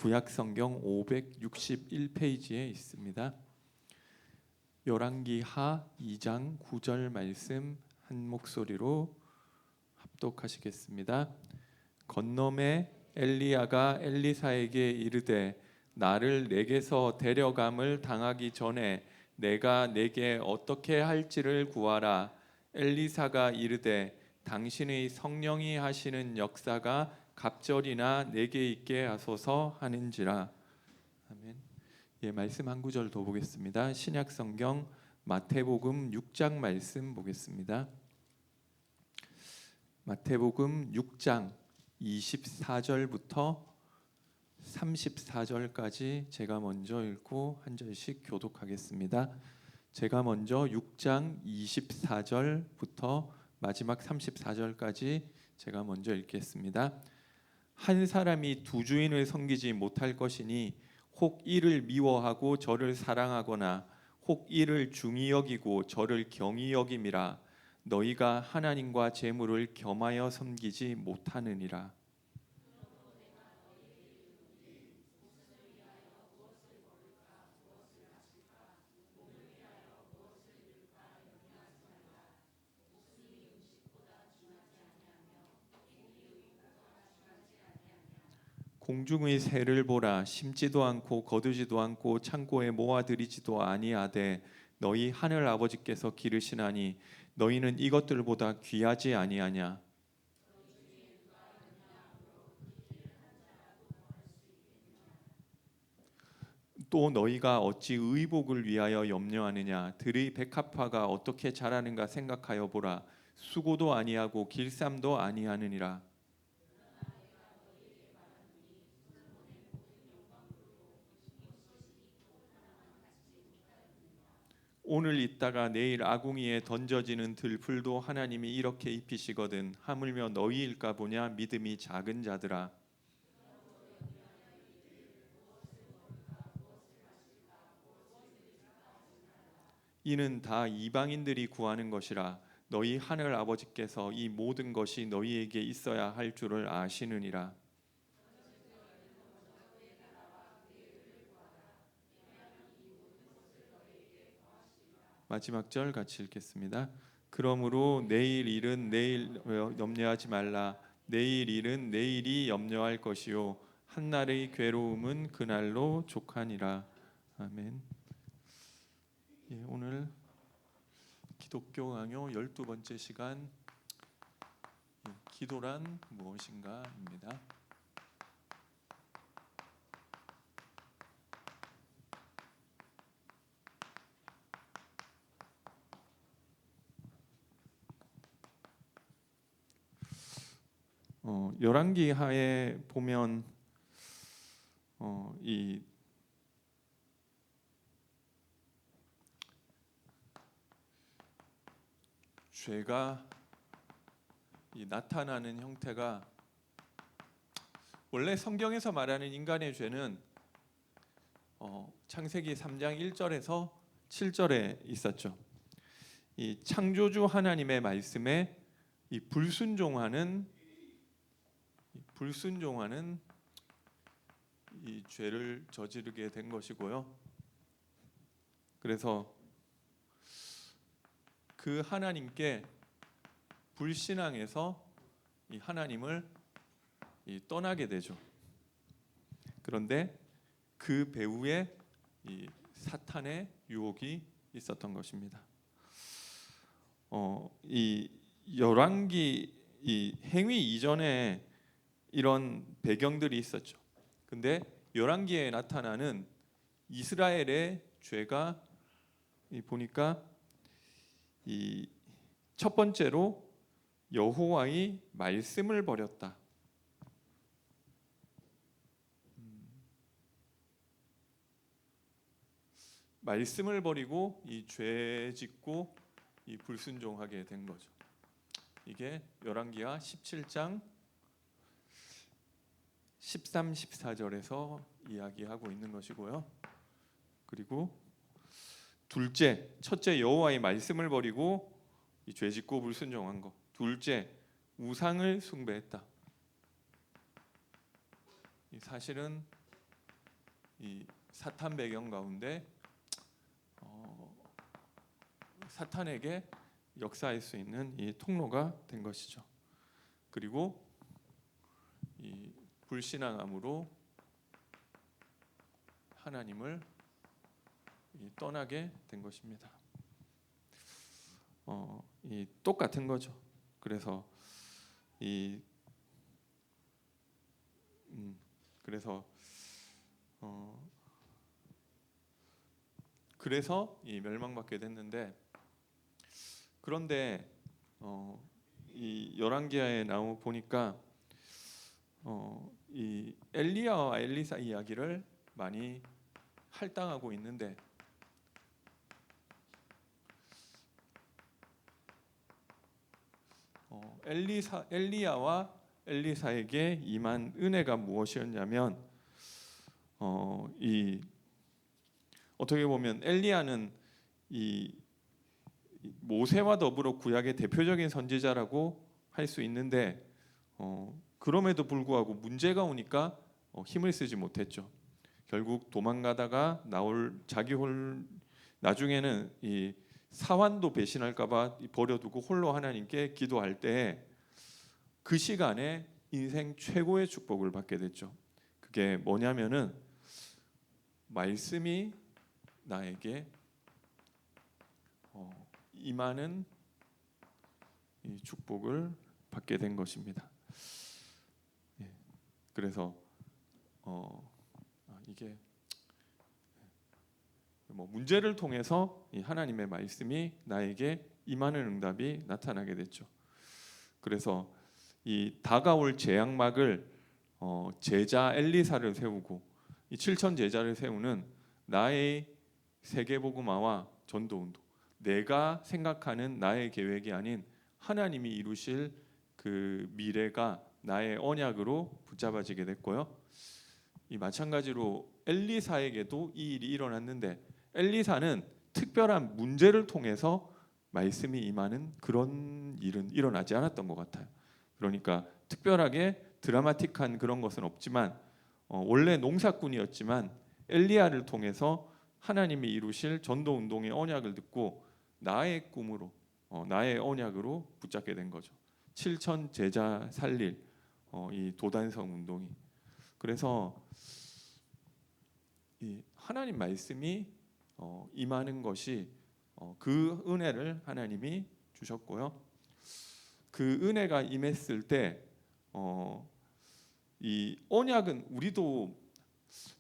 구약 성경 561페이지에 있습니다. 열왕기하 2장 9절 말씀 한 목소리로 합독하시겠습니다. 건너매 엘리야가 엘리사에게 이르되 나를 내게서 데려감을 당하기 전에 내가 내게 어떻게 할지를 구하라. 엘리사가 이르되 당신의 성령이 하시는 역사가 갑절이나 내게 있게 하소서 하는지라. 아멘. 말씀 한 구절 더 보겠습니다. 신약 성경 마태복음 6장 말씀 보겠습니다. 마태복음 6장 24절부터 34절까지 제가 먼저 읽고 한 절씩 교독하겠습니다. 제가 먼저 6장 24절부터 마지막 34절까지 제가 먼저 읽겠습니다. 한 사람이 두 주인을 섬기지 못할 것이니 혹 이를 미워하고 저를 사랑하거나 혹 이를 중히 여기고 저를 경히 여김이라. 너희가 하나님과 재물을 겸하여 섬기지 못하느니라. 공중의 새를 보라. 심지도 않고 거두지도 않고 창고에 모아들이지도 아니하되 너희 하늘 아버지께서 기르시나니 너희는 이것들보다 귀하지 아니하냐. 또 너희가 어찌 의복을 위하여 염려하느냐. 들의 백합화가 어떻게 자라는가 생각하여 보라. 수고도 아니하고 길쌈도 아니하느니라. 오늘 있다가 내일 아궁이에 던져지는 들풀도 하나님이 이렇게 입히시거든. 하물며 너희일까 보냐. 믿음이 작은 자들아. 이는 다 이방인들이 구하는 것이라. 너희 하늘 아버지께서 이 모든 것이 너희에게 있어야 할 줄을 아시느니라. 마지막 절 같이 읽겠습니다. 그러므로 내일 일은 내일 염려하지 말라. 내일 일은 내일이 염려할 것이요 한날의 괴로움은 그날로 족하니라. 아멘. 오늘 기독교 강요 12번째 시간 기도란 무엇인가입니다. 열왕기하에 보면 이 죄가 나타나는 형태가 원래 성경에서 말하는 인간의 죄는 창세기 3장 1절에서 7절에 있었죠. 이 창조주 하나님의 말씀에 이 불순종하는 이 죄를 저지르게 된 것이고요. 그래서 그 하나님께 불신앙해서 이 하나님을 떠나게 되죠. 그런데 그 배후에 이 사탄의 유혹이 있었던 것입니다. 이 열왕기 이 행위 이전에 이런 배경들이 있었죠. 근데 열왕기에 나타나는 이스라엘의 죄가 보니까 이 첫 번째로 여호와의 말씀을 버렸다. 말씀을 버리고 이 죄 짓고 이 불순종하게 된 거죠. 이게 열왕기하 17장 13, 14절에서 이야기하고 있는 것이고요. 그리고 첫째 여호와의 말씀을 버리고 이 죄짓고 불순종한 것. 둘째 우상을 숭배했다. 사실은 이 사탄 배경 가운데 사탄에게 역사할 수 있는 이 통로가 된 것이죠. 그리고 이 불신앙함으로 하나님을 떠나게 된 것입니다. 이 똑같은 거죠. 그래서 그래서 이 멸망받게 됐는데, 그런데 이 열왕기하에 나오 보니까 이 엘리야와 엘리사 이야기를 많이 할당하고 있는데, 엘리야와 엘리사에게 임한 은혜가 무엇이었냐면, 어떻게 보면 엘리야는 이 모세와 더불어 구약의 대표적인 선지자라고 할 수 있는데, 그럼에도 불구하고 문제가 오니까 힘을 쓰지 못했죠. 결국 도망가다가 나중에는 이 사환도 배신할까봐 버려두고 홀로 하나님께 기도할 때 그 시간에 인생 최고의 축복을 받게 됐죠. 그게 뭐냐면은 말씀이 나에게 임하는 이 축복을 받게 된 것입니다. 그래서 이게 문제를 통해서 이 하나님의 말씀이 나에게 임하는 응답이 나타나게 됐죠. 그래서 이 다가올 재앙막을 제자 엘리사를 세우고 이 7천 제자를 세우는 나의 세계복음화와 전도운동, 내가 생각하는 나의 계획이 아닌 하나님이 이루실 그 미래가 나의 언약으로 붙잡아지게 됐고요. 이 마찬가지로 엘리사에게도 이 일이 일어났는데, 엘리사는 특별한 문제를 통해서 말씀이 임하는 그런 일은 일어나지 않았던 것 같아요. 그러니까 특별하게 드라마틱한 그런 것은 없지만 원래 농사꾼이었지만 엘리야를 통해서 하나님이 이루실 전도운동의 언약을 듣고 나의 꿈으로 나의 언약으로 붙잡게 된 거죠. 7천 제자 살릴 이 도단성 운동이. 그래서 이 하나님 말씀이 임하는 것이 그 은혜를 하나님이 주셨고요. 그 은혜가 임했을 때 이 언약은 우리도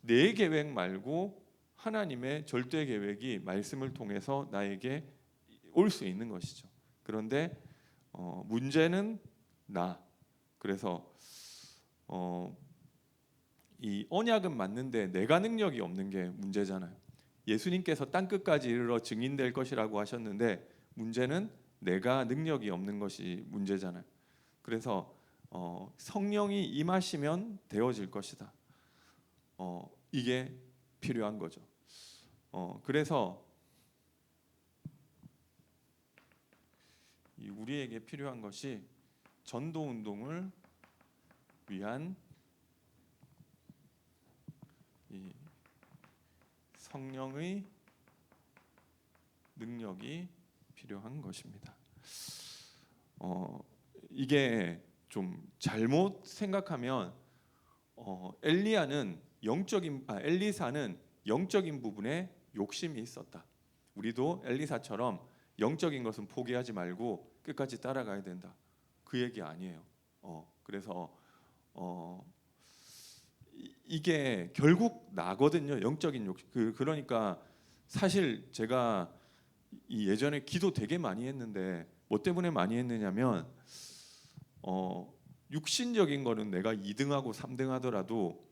내 계획 말고 하나님의 절대 계획이 말씀을 통해서 나에게 올 수 있는 것이죠. 그런데 문제는 그래서 이 언약은 맞는데 내가 능력이 없는 게 문제잖아요. 예수님께서 땅 끝까지 이르러 증인될 것이라고 하셨는데 문제는 내가 능력이 없는 것이 문제잖아요. 그래서 성령이 임하시면 되어질 것이다. 이게 필요한 거죠. 그래서 우리에게 필요한 것이 전도 운동을 위한 이 성령의 능력이 필요한 것입니다. 이게 좀 잘못 생각하면 엘리사는 영적인 부분에 욕심이 있었다. 우리도 엘리사처럼 영적인 것은 포기하지 말고 끝까지 따라가야 된다. 그 얘기 아니에요. 그래서 이게 결국 나거든요. 영적인 욕심. 그러니까 사실 제가 예전에 기도 되게 많이 했는데 뭐 때문에 많이 했느냐면 육신적인 거는 내가 2등하고 3등 하더라도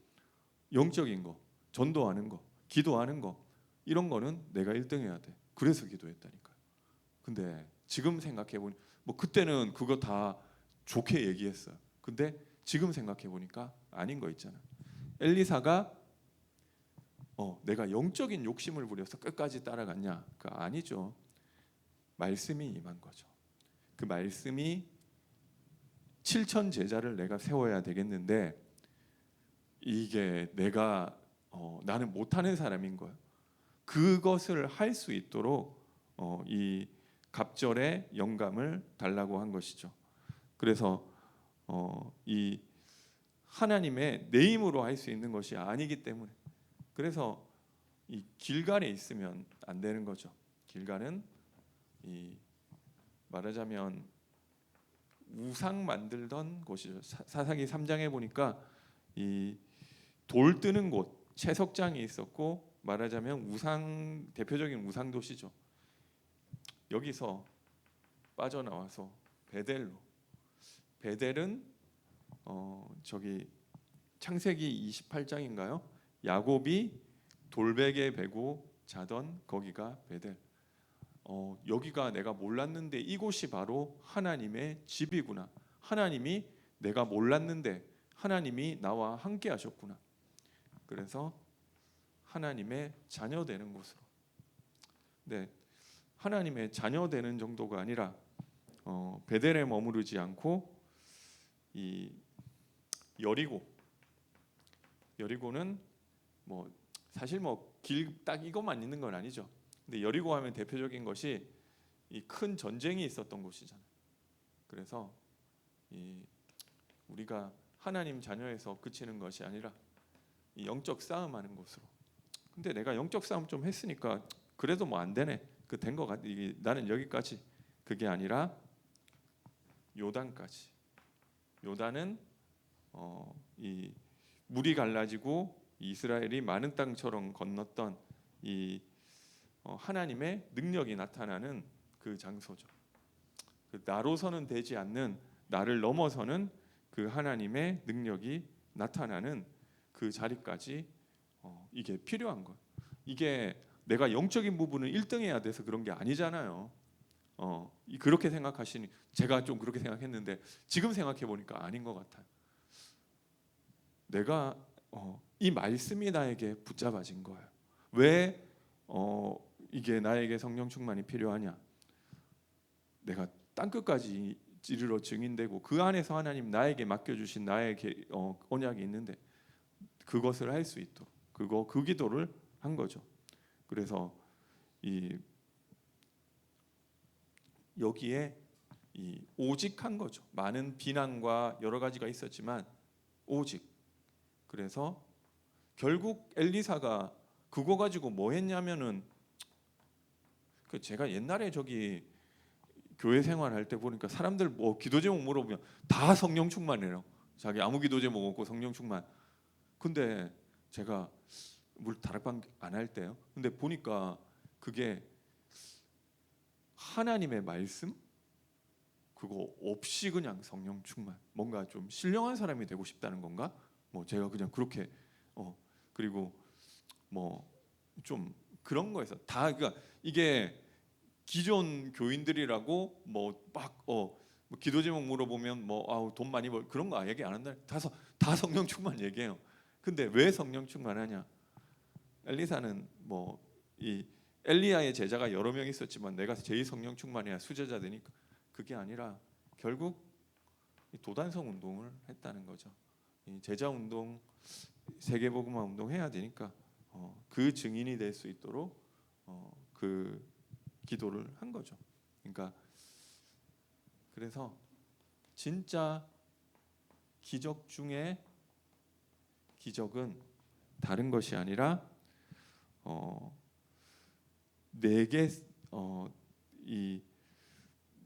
영적인 거, 전도하는 거, 기도하는 거 이런 거는 내가 1등 해야 돼. 그래서 기도했다니까요. 근데 지금 생각해 보니 뭐 그때는 그거 다 좋게 얘기했어요. 근데 지금 생각해 보니까 아닌 거 있잖아요. 엘리사가 내가 영적인 욕심을 부려서 끝까지 따라갔냐? 그 아니죠. 말씀이 임한 거죠. 그 말씀이 7천 제자를 내가 세워야 되겠는데 이게 내가 나는 못하는 사람인 거예요. 그것을 할 수 있도록 이 갑절의 영감을 달라고 한 것이죠. 그래서 이 하나님의 내 힘으로 할 수 있는 것이 아니기 때문에, 그래서 이 길갈에 있으면 안 되는 거죠. 길갈은 이 말하자면 우상 만들던 곳이죠. 사사기 3장에 보니까 이 돌 뜨는 곳 채석장이 있었고, 말하자면 우상, 대표적인 우상 도시죠. 여기서 빠져나와서 베델로, 베델은 저기 창세기 28장인가요? 야곱이 돌베개 베고 자던 거기가 베델. 여기가 내가 몰랐는데 이곳이 바로 하나님의 집이구나. 하나님이, 내가 몰랐는데 하나님이 나와 함께 하셨구나. 그래서 하나님의 자녀 되는 곳으로. 네, 하나님의 자녀 되는 정도가 아니라 베델에 머무르지 않고 이 여리고는 뭐 사실 뭐 길 딱 이것만 있는 건 아니죠. 근데 여리고 하면 대표적인 것이 이 큰 전쟁이 있었던 곳이잖아요. 그래서 이 우리가 하나님 자녀에서 그치는 것이 아니라 이 영적 싸움하는 곳으로. 근데 내가 영적 싸움 좀 했으니까 그래도 뭐 안 되네. 그 된 거 같. 나는 여기까지. 그게 아니라 요단까지. 요단은 이 물이 갈라지고 이스라엘이 많은 땅처럼 건넜던 이 하나님의 능력이 나타나는 그 장소죠. 그 나로서는 되지 않는, 나를 넘어서는 그 하나님의 능력이 나타나는 그 자리까지 이게 필요한 거예요. 이게 내가 영적인 부분을 1등해야 돼서 그런 게 아니잖아요. 그렇게 생각하시니, 제가 좀 그렇게 생각했는데 지금 생각해 보니까 아닌 것 같아요. 내가 이 말씀이 나에게 붙잡아진 거예요. 왜 이게 나에게 성령 충만이 필요하냐? 내가 땅끝까지 이르러 증인되고 그 안에서 하나님 나에게 맡겨주신 나의 언약이 있는데 그것을 할 수 있도록 그 기도를 한 거죠. 그래서 여기에 오직 한 거죠. 많은 비난과 여러 가지가 있었지만 오직. 그래서 결국 엘리사가 그거 가지고 뭐 했냐면은, 제가 옛날에 저기 교회 생활할 때 보니까 사람들 뭐 기도 제목 물어보면 다 성령 충만이에요. 자기 아무 기도 제목 없고 성령 충만. 근데 제가 다락방 안 할 때요. 근데 보니까 그게 하나님의 말씀 그거 없이 그냥 성령 충만. 뭔가 좀 신령한 사람이 되고 싶다는 건가? 뭐 제가 그냥 그렇게 그리고 뭐 좀 그런 거에서 다, 그러니까 이게 기존 교인들이라고 뭐 막 뭐 기도 제목 물어보면 뭐 돈 많이 벌 그런 거 얘기 안 한다. 다 성령 충만 얘기해요. 근데 왜 성령 충만하냐? 엘리사는 뭐 이 엘리야의 제자가 여러 명 있었지만 내가 제일 성령 충만이야 수제자 되니까, 그게 아니라 결국 도단성 운동을 했다는 거죠. 이 제자 운동, 세계복음화 운동 해야 되니까 그 증인이 될 수 있도록 그 기도를 한 거죠. 그러니까 그래서 진짜 기적 중에 기적은 다른 것이 아니라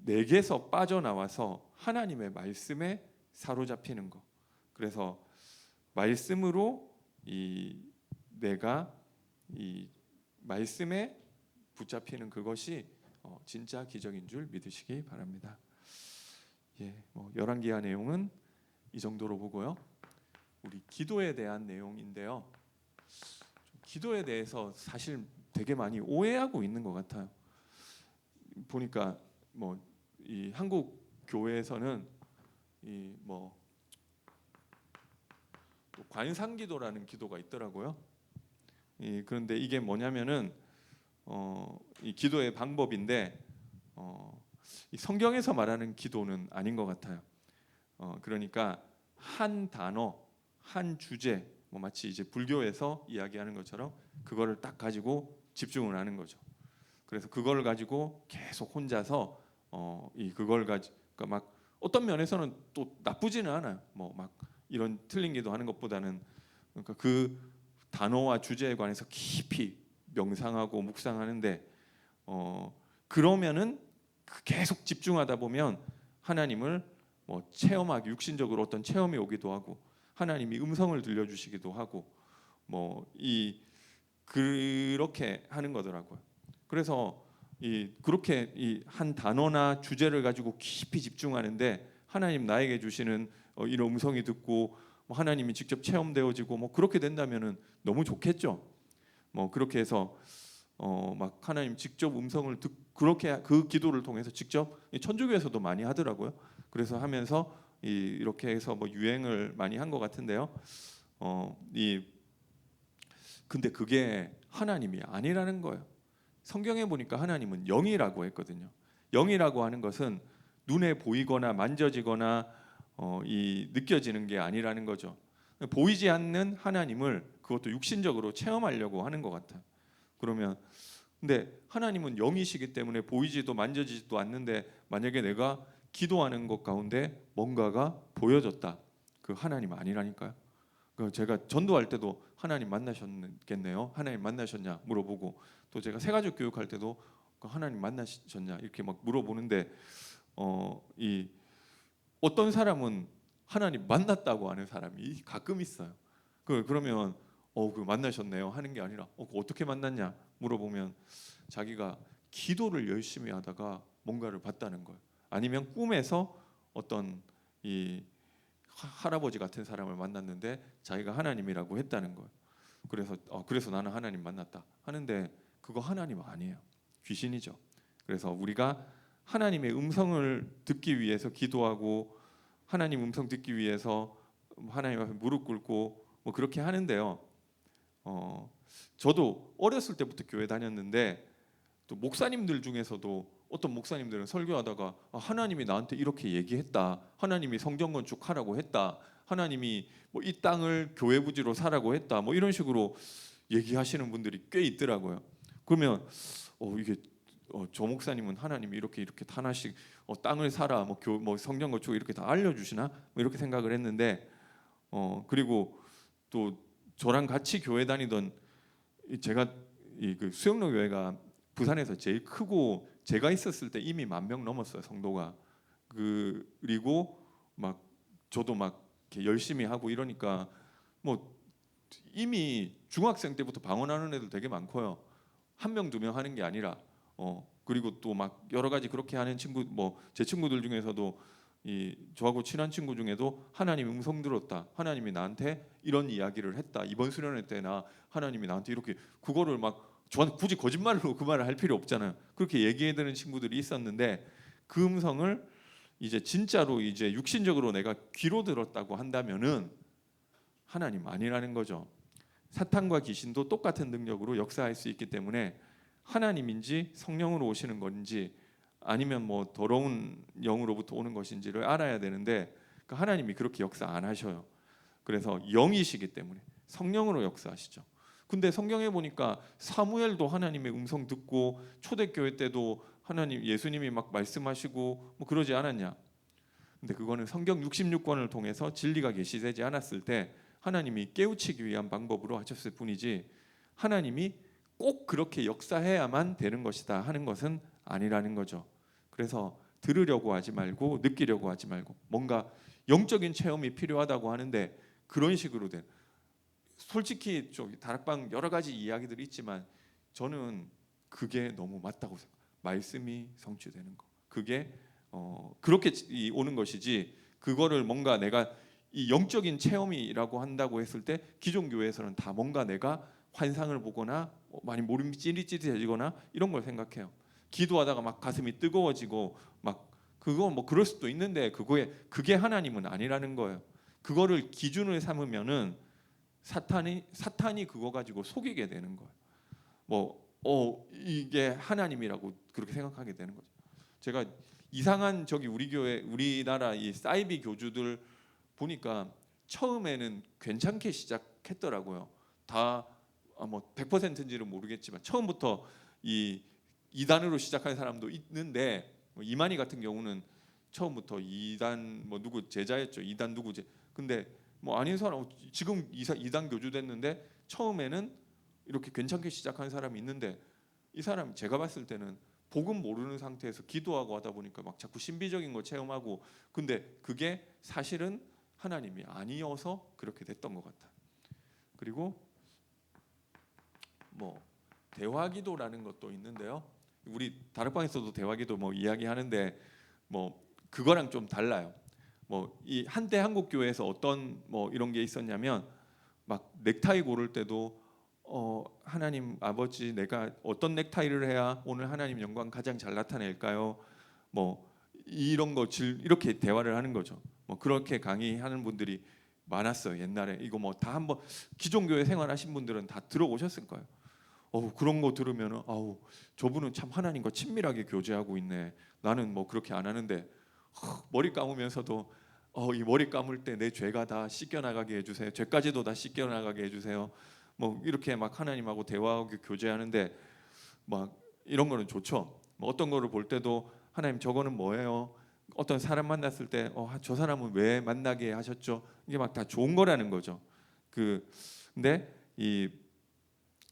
내게서 빠져나와서 하나님의 말씀에 사로잡히는 것. 그래서 말씀으로 내가 이 말씀에 붙잡히는 그것이 진짜 기적인 줄 믿으시기 바랍니다. 뭐 열왕기하 내용은 이 정도로 보고요. 우리 기도에 대한 내용인데요. 기도에 대해서 사실 되게 많이 오해하고 있는 것 같아요. 보니까 뭐 이 한국 교회에서는 뭐 관상기도라는 기도가 있더라고요. 그런데 이게 뭐냐면은 이 기도의 방법인데 이 성경에서 말하는 기도는 아닌 것 같아요. 그러니까 한 단어, 한 주제, 뭐 마치 이제 불교에서 이야기하는 것처럼 그거를 딱 가지고 집중을 하는 거죠. 그래서 그걸 가지고 계속 혼자서 이 그걸 가지고 그러니까 막 어떤 면에서는 또 나쁘지는 않아요. 뭐 막 이런 틀린 기도 하는 것보다는 그러니까 그 단어와 주제에 관해서 깊이 명상하고 묵상하는데 그러면은 계속 집중하다 보면 하나님을 뭐 체험하기 육신적으로 어떤 체험이 오기도 하고 하나님이 음성을 들려주시기도 하고 뭐 이 그렇게 하는 거더라고요. 그래서 그렇게 이 한 단어나 주제를 가지고 깊이 집중하는데 하나님 나에게 주시는 이런 음성이 듣고 뭐 하나님이 직접 체험되어지고 뭐 그렇게 된다면은 너무 좋겠죠. 뭐 그렇게 해서 막 하나님 직접 음성을 그렇게 그 기도를 통해서 직접 천주교에서도 많이 하더라고요. 그래서 하면서 이렇게 해서 뭐 유행을 많이 한 것 같은데요. 이 근데 그게 하나님이 아니라는 거예요. 성경에 보니까 하나님은 영이라고 했거든요. 영이라고 하는 것은 눈에 보이거나 만져지거나 이 느껴지는 게 아니라는 거죠. 보이지 않는 하나님을 그것도 육신적으로 체험하려고 하는 것 같아요. 그러면 근데 하나님은 영이시기 때문에 보이지도 만져지지도 않는데 만약에 내가 기도하는 것 가운데 뭔가가 보여졌다. 그 하나님 아니라니까요. 제가 전도할 때도 하나님 만나셨겠네요. 하나님 만나셨냐 물어보고 또 제가 새가족 교육할 때도 하나님 만나셨냐 이렇게 막 물어보는데 이 어떤 사람은 하나님 만났다고 하는 사람이 가끔 있어요. 그러면 그 만나셨네요 하는 게 아니라 어떻게 만났냐 물어보면 자기가 기도를 열심히 하다가 뭔가를 봤다는 거예요. 아니면 꿈에서 어떤 이 할아버지 같은 사람을 만났는데 자기가 하나님이라고 했다는 거예요. 그래서 나는 하나님 만났다 하는데 그거 하나님 아니에요. 귀신이죠. 그래서 우리가 하나님의 음성을 듣기 위해서 기도하고 하나님 음성 듣기 위해서 하나님 앞에 무릎 꿇고 뭐 그렇게 하는데요. 저도 어렸을 때부터 교회 다녔는데 또 목사님들 중에서도 어떤 목사님들은 설교하다가 하나님이 나한테 이렇게 얘기했다. 하나님이 성전 건축하라고 했다. 하나님이 뭐 이 땅을 교회 부지로 사라고 했다. 뭐 이런 식으로 얘기하시는 분들이 꽤 있더라고요. 그러면 이게 저 목사님은 하나님이 이렇게 하나씩 땅을 사라, 뭐 성전 건축 이렇게 다 알려주시나 뭐 이렇게 생각을 했는데 그리고 또 저랑 같이 교회 다니던 제가 그 수영로 교회가 부산에서 제일 크고 제가 있었을 때 이미 10,000명 넘었어요 성도가. 그리고 막 저도 막 이렇게 열심히 하고 이러니까 뭐 이미 중학생 때부터 방언하는 애들 되게 많고요. 1명 2명 하는 게 아니라 그리고 또 막 여러 가지 그렇게 하는 친구 뭐 제 친구들 중에서도 저하고 친한 친구 중에도 하나님 음성 들었다. 하나님이 나한테 이런 이야기를 했다. 이번 수련회 때나 하나님이 나한테 이렇게 그거를 막 저한테 굳이 거짓말로 그 말을 할 필요 없잖아요. 그렇게 얘기해 드는 친구들이 있었는데 그 음성을 이제 진짜로 이제 육신적으로 내가 귀로 들었다고 한다면은 하나님 아니라는 거죠. 사탄과 귀신도 똑같은 능력으로 역사할 수 있기 때문에 하나님인지 성령으로 오시는 건지 아니면 뭐 더러운 영으로부터 오는 것인지를 알아야 되는데 하나님이 그렇게 역사 안 하셔요. 그래서 영이시기 때문에 성령으로 역사하시죠. 근데 성경에 보니까 사무엘도 하나님의 음성 듣고 초대교회 때도 예수님이 막 말씀하시고 뭐 그러지 않았냐? 근데 그거는 성경 66권을 통해서 진리가 계시되지 않았을 때 하나님이 깨우치기 위한 방법으로 하셨을 뿐이지 하나님이 꼭 그렇게 역사해야만 되는 것이다 하는 것은 아니라는 거죠. 그래서 들으려고 하지 말고 느끼려고 하지 말고 뭔가 영적인 체험이 필요하다고 하는데 그런 식으로 된 솔직히 다락방 여러 가지 이야기들이 있지만 저는 그게 너무 맞다고 생각해요. 말씀이 성취되는 거 그게 그렇게 오는 것이지 그거를 뭔가 내가 이 영적인 체험이라고 한다고 했을 때 기존 교회에서는 다 뭔가 내가 환상을 보거나 많이 몰입이 찌릿찌릿해지거나 이런 걸 생각해요. 기도하다가 막 가슴이 뜨거워지고 막 그거 뭐 그럴 수도 있는데 그게 하나님은 아니라는 거예요. 그거를 기준을 삼으면은 사탄이 그거 가지고 속이게 되는 거예요. 이게 하나님이라고 그렇게 생각하게 되는 거죠. 제가 이상한 우리나라 이 사이비 교주들 보니까 처음에는 괜찮게 시작했더라고요. 다 뭐 100%인지는 모르겠지만 처음부터 이 이단으로 시작한 사람도 있는데 뭐 이만희 같은 경우는 처음부터 이단 뭐 누구 제자였죠. 이단 누구 제. 근데 뭐 아닌 사람 지금 이단 교주 됐는데 처음에는 이렇게 괜찮게 시작한 사람이 있는데 이 사람 제가 봤을 때는 복음 모르는 상태에서 기도하고 하다 보니까 막 자꾸 신비적인 거 체험하고 근데 그게 사실은 하나님이 아니어서 그렇게 됐던 것 같아. 그리고 뭐 대화기도라는 것도 있는데요. 우리 다락방에서도 대화기도 뭐 이야기하는데 뭐 그거랑 좀 달라요. 뭐 이 한때 한국 교회에서 어떤 뭐 이런 게 있었냐면 막 넥타이 고를 때도 하나님 아버지 내가 어떤 넥타이를 해야 오늘 하나님 영광 가장 잘 나타낼까요? 뭐 이런 거 이렇게 대화를 하는 거죠. 뭐 그렇게 강의하는 분들이 많았어요. 옛날에 이거 뭐 다 한번 기존 교회 생활하신 분들은 다 들어오셨을 거예요. 그런 거 들으면은 저분은 참 하나님과 친밀하게 교제하고 있네. 나는 뭐 그렇게 안 하는데 머리 감으면서도 이 머리 감을 때 내 죄가 다 씻겨 나가게 해주세요. 죄까지도 다 씻겨 나가게 해주세요. 뭐 이렇게 막 하나님하고 대화하고 교제하는데 막 이런 거는 좋죠. 뭐 어떤 거를 볼 때도 하나님 저거는 뭐예요? 어떤 사람 만났을 때 저 사람은 왜 만나게 하셨죠? 이게 막 다 좋은 거라는 거죠. 근데 이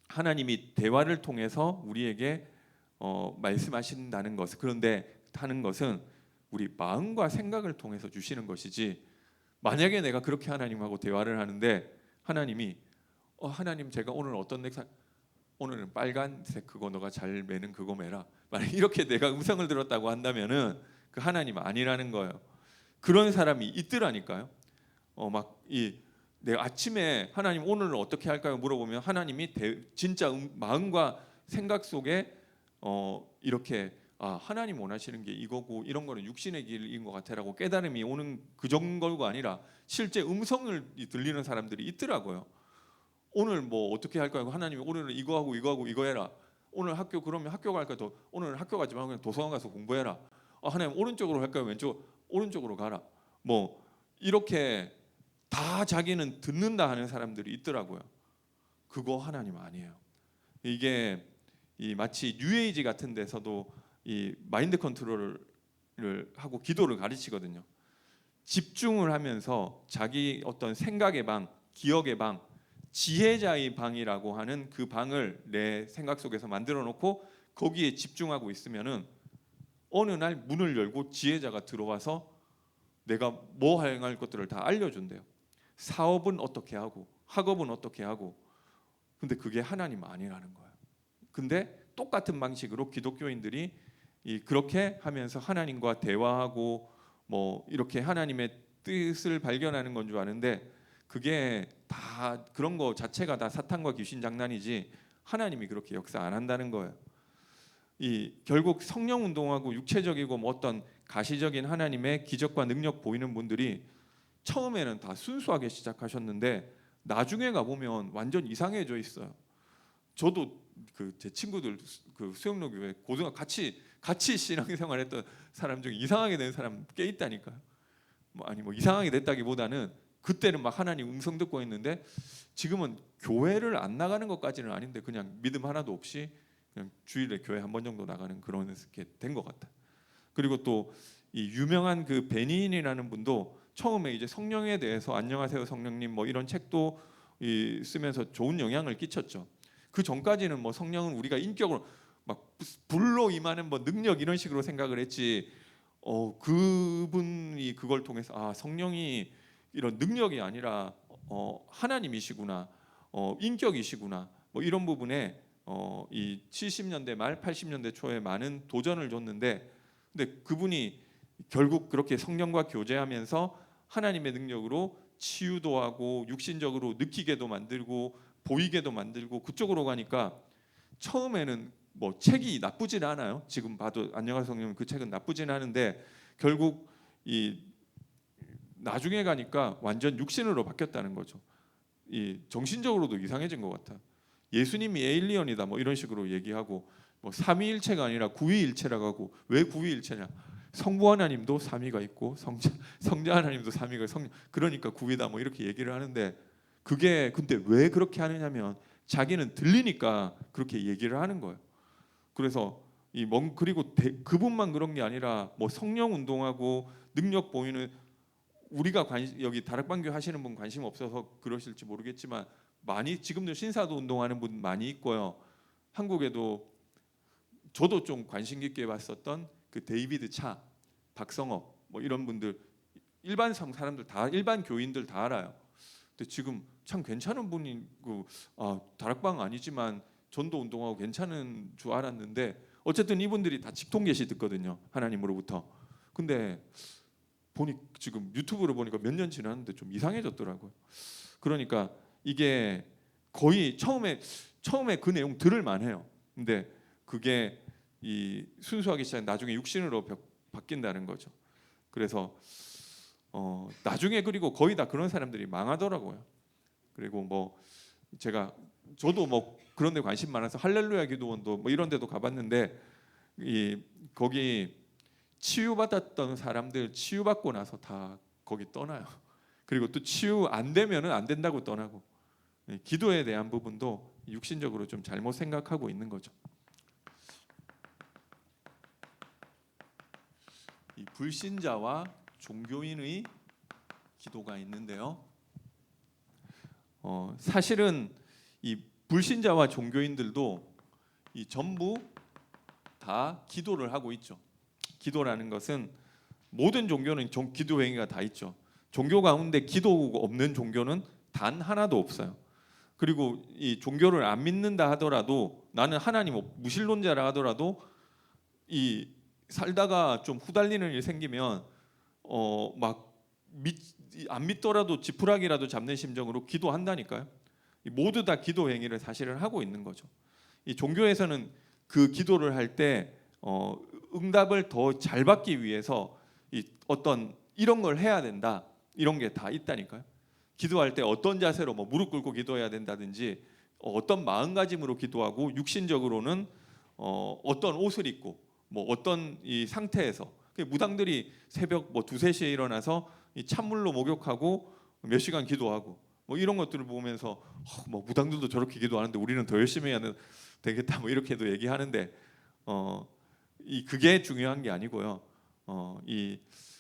하나님이 대화를 통해서 우리에게 말씀하신다는 것. 그런데 하는 것은 우리 마음과 생각을 통해서 주시는 것이지. 만약에 내가 그렇게 하나님하고 대화를 하는데 하나님이 하나님 제가 오늘 어떤 넥타이 오늘은 빨간색 그거 너가 잘 매는 그거 매라. 만약 이렇게 내가 음성을 들었다고 한다면은 그 하나님 아니라는 거예요. 그런 사람이 있더라니까요. 내가 아침에 하나님 오늘 어떻게 할까요? 물어보면 하나님이 진짜 마음과 생각 속에 이렇게 하나님 원하시는 게 이거고 이런 거는 육신의 길인 것 같아라고 깨달음이 오는 그 정도가 아니라 실제 음성을 들리는 사람들이 있더라고요. 오늘 뭐 어떻게 할까요? 하나님이 오늘은 이거 하고 이거 하고 이거 해라. 오늘 학교 그러면 학교 갈까? 오늘 학교 가지 말고 그냥 도서관 가서 공부해라. 하나님 오른쪽으로 할까요? 오른쪽으로 가라. 뭐 이렇게 다 자기는 듣는다 하는 사람들이 있더라고요. 그거 하나님 아니에요. 이게 마치 뉴에이지 같은 데서도 이 마인드 컨트롤을 하고 기도를 가르치거든요. 집중을 하면서 자기 어떤 생각의 방, 기억의 방, 지혜자의 방이라고 하는 그 방을 내 생각 속에서 만들어 놓고 거기에 집중하고 있으면은 어느 날 문을 열고 지혜자가 들어와서 내가 뭐 행할 것들을 다 알려준대요. 사업은 어떻게 하고 학업은 어떻게 하고. 근데 그게 하나님 아니라는 거예요. 근데 똑같은 방식으로 기독교인들이 그렇게 하면서 하나님과 대화하고 뭐 이렇게 하나님의 뜻을 발견하는 건 줄 아는데 그게 다 그런 거 자체가 다 사탄과 귀신 장난이지 하나님이 그렇게 역사 안 한다는 거예요. 결국 성령 운동하고 육체적이고 뭐 어떤 가시적인 하나님의 기적과 능력 보이는 분들이 처음에는 다 순수하게 시작하셨는데 나중에 가 보면 완전 이상해져 있어요. 저도 제 친구들 수영로 교회 고등학교 같이 신앙생활했던 사람 중에 이상하게 된 사람 꽤 있다니까요. 뭐 이상하게 됐다기보다는 그때는 막 하나님 음성 듣고 있는데 지금은 교회를 안 나가는 것까지는 아닌데 그냥 믿음 하나도 없이 그냥 주일에 교회 한 번 정도 나가는 그런 게 된 것 같아. 그리고 또 이 유명한 그 베니인이라는 분도 처음에 이제 성령에 대해서 안녕하세요 성령님 뭐 이런 책도 쓰면서 좋은 영향을 끼쳤죠. 그 전까지는 뭐 성령은 우리가 인격으로 막 불로 임하는 뭐 능력 이런 식으로 생각을 했지. 그분이 그걸 통해서 성령이 이런 능력이 아니라 하나님이시구나, 인격이시구나 뭐 이런 부분에 이 70년대 말 80년대 초에 많은 도전을 줬는데 근데 그분이 결국 그렇게 성령과 교제하면서 하나님의 능력으로 치유도 하고 육신적으로 느끼게도 만들고 보이게도 만들고 그쪽으로 가니까 처음에는 뭐 책이 나쁘진 않아요. 지금 봐도 안녕하세요 성령님 그 책은 나쁘진 않은데 결국 나중에 가니까 완전 육신으로 바뀌었다는 거죠. 정신적으로도 이상해진 것 같아. 예수님이 에일리언이다 뭐 이런 식으로 얘기하고 뭐 삼위일체가 아니라 구위일체라고 하고 왜 구위일체냐? 성부 하나님도 삼위가 있고 성자 하나님도 삼위가 그러니까 구위다 뭐 이렇게 얘기를 하는데 그게 근데 왜 그렇게 하느냐면 자기는 들리니까 그렇게 얘기를 하는 거예요. 그래서 그리고 그분만 그런 게 아니라 뭐 성령 운동하고 능력 보이는 우리가 여기 다락방교 하시는 분 관심 없어서 그러실지 모르겠지만 많이 지금도 신사도 운동하는 분 많이 있고요. 한국에도 저도 좀 관심 깊게 봤었던 그 데이비드 차, 박성업 뭐 이런 분들 일반 사람들 다 일반 교인들 다 알아요. 근데 지금 참 괜찮은 분이고 다락방 아니지만 전도 운동하고 괜찮은 줄 알았는데 어쨌든 이분들이 다 직통 계시 듣거든요. 하나님으로부터. 근데 지금 유튜브로 보니까 몇 년 지났는데 좀 이상해졌더라고요. 그러니까 이게 거의 처음에 그 내용 들을 만해요. 근데 그게 순수하기 시작 나중에 육신으로 바뀐다는 거죠. 그래서 나중에 그리고 거의 다 그런 사람들이 망하더라고요. 그리고 뭐 저도 뭐 그런 데 관심 많아서 할렐루야 기도원도 뭐 이런 데도 가봤는데 거기 치유받았던 사람들 치유받고 나서 다 거기 떠나요. 그리고 또 치유 안 되면은 안 된다고 떠나고 기도에 대한 부분도 육신적으로 좀 잘못 생각하고 있는 거죠. 이 불신자와 종교인의 기도가 있는데요. 사실은 이 불신자와 종교인들도 전부 다 기도를 하고 있죠. 기도라는 것은 모든 종교는 기도 행위가 다 있죠. 종교 가운데 기도가 없는 종교는 단 하나도 없어요. 그리고 이 종교를 안 믿는다 하더라도 나는 하나님 무신론자라 하더라도 살다가 좀 후달리는 일 생기면 안 믿더라도 지푸라기라도 잡는 심정으로 기도한다니까요. 모두 다 기도 행위를 사실은 하고 있는 거죠. 이 종교에서는 그 기도를 할 때 응답을 더 잘 받기 위해서 어떤 이런 걸 해야 된다 이런 게 다 있다니까요. 기도할 때 어떤 자세로 뭐 무릎 꿇고 기도해야 된다든지 어떤 마음가짐으로 기도하고 육신적으로는 어떤 옷을 입고 뭐 어떤 이 상태에서 무당들이 새벽 뭐 2, 3시에 일어나서 이 찬물로 목욕하고 몇 시간 기도하고 뭐 이런 것들을 보면서 뭐 무당들도 저렇게 기도하는데 우리는 더 열심히 해야 되겠다 뭐 이렇게도 얘기하는데 그게 중요한 게 아니고요.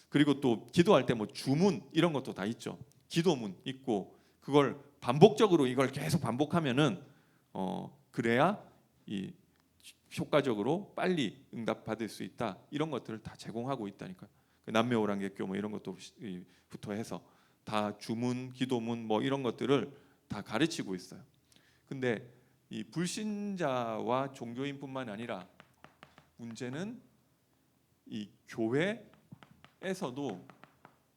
그리고 또 기도할 때 뭐 주문 이런 것도 다 있죠. 기도문 있고 그걸 반복적으로 이걸 계속 반복하면은 그래야 효과적으로 빨리 응답받을 수 있다. 이런 것들을 다 제공하고 있다니까요. 남매오랑객교 뭐 이런 것도부터 해서 다 주문, 기도문 뭐 이런 것들을 다 가르치고 있어요. 근데 이 불신자와 종교인뿐만 아니라 문제는 이 교회에서도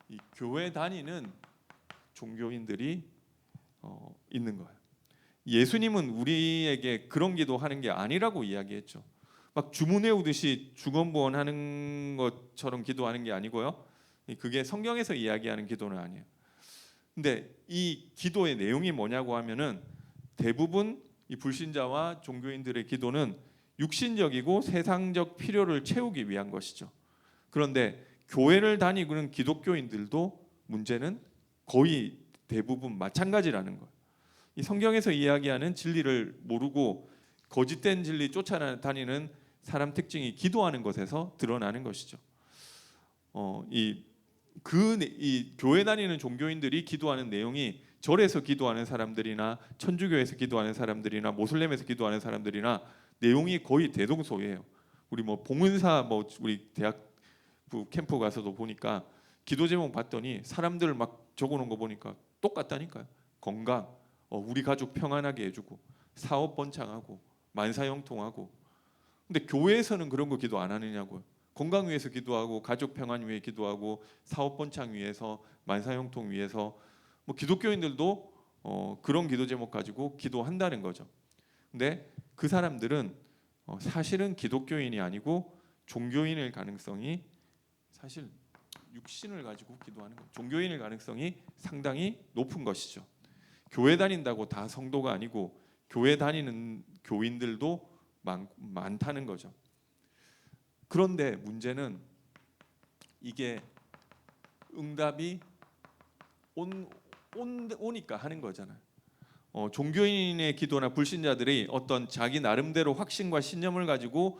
이 교회 다니는 종교인들이 있는 거예요. 예수님은 우리에게 그런 기도하는 게 아니라고 이야기했죠. 막 주문 외우듯이 중언부언하는 것처럼 기도하는 게 아니고요. 그게 성경에서 이야기하는 기도는 아니에요. 근데 이 기도의 내용이 뭐냐고 하면은 대부분 이 불신자와 종교인들의 기도는 육신적이고 세상적 필요를 채우기 위한 것이죠. 그런데 교회를 다니는 기독교인들도 문제는 거의 대부분 마찬가지라는 거예요. 이 성경에서 이야기하는 진리를 모르고 거짓된 진리 쫓아다니는 사람 특징이 기도하는 것에서 드러나는 것이죠. 이 교회 다니는 종교인들이 기도하는 내용이 절에서 기도하는 사람들이나 천주교에서 기도하는 사람들이나 모슬렘에서 기도하는 사람들이나 내용이 거의 대동소이해요. 우리 뭐 봉은사 뭐 우리 대학부 캠프 가서도 보니까 기도 제목 봤더니 사람들 막 적어놓은 거 보니까 똑같다니까요. 건강, 우리 가족 평안하게 해주고 사업 번창하고 만사형통하고. 근데 교회에서는 그런 거 기도 안 하느냐고요. 건강 위해서 기도하고 가족 평안 위해 기도하고 사업 번창 위해서 만사형통 위해서 뭐 기독교인들도 그런 기도 제목 가지고 기도한다는 거죠. 근데 그 사람들은 사실은 기독교인이 아니고 종교인일 가능성이 사실 육신을 가지고 기도하는 것, 종교인일 가능성이 상당히 높은 것이죠. 교회 다닌다고 다 성도가 아니고 교회 다니는 교인들도 많다는 거죠. 그런데 문제는 이게 응답이 오니까 하는 거잖아요. 종교인의 기도나 불신자들이 어떤 자기 나름대로 확신과 신념을 가지고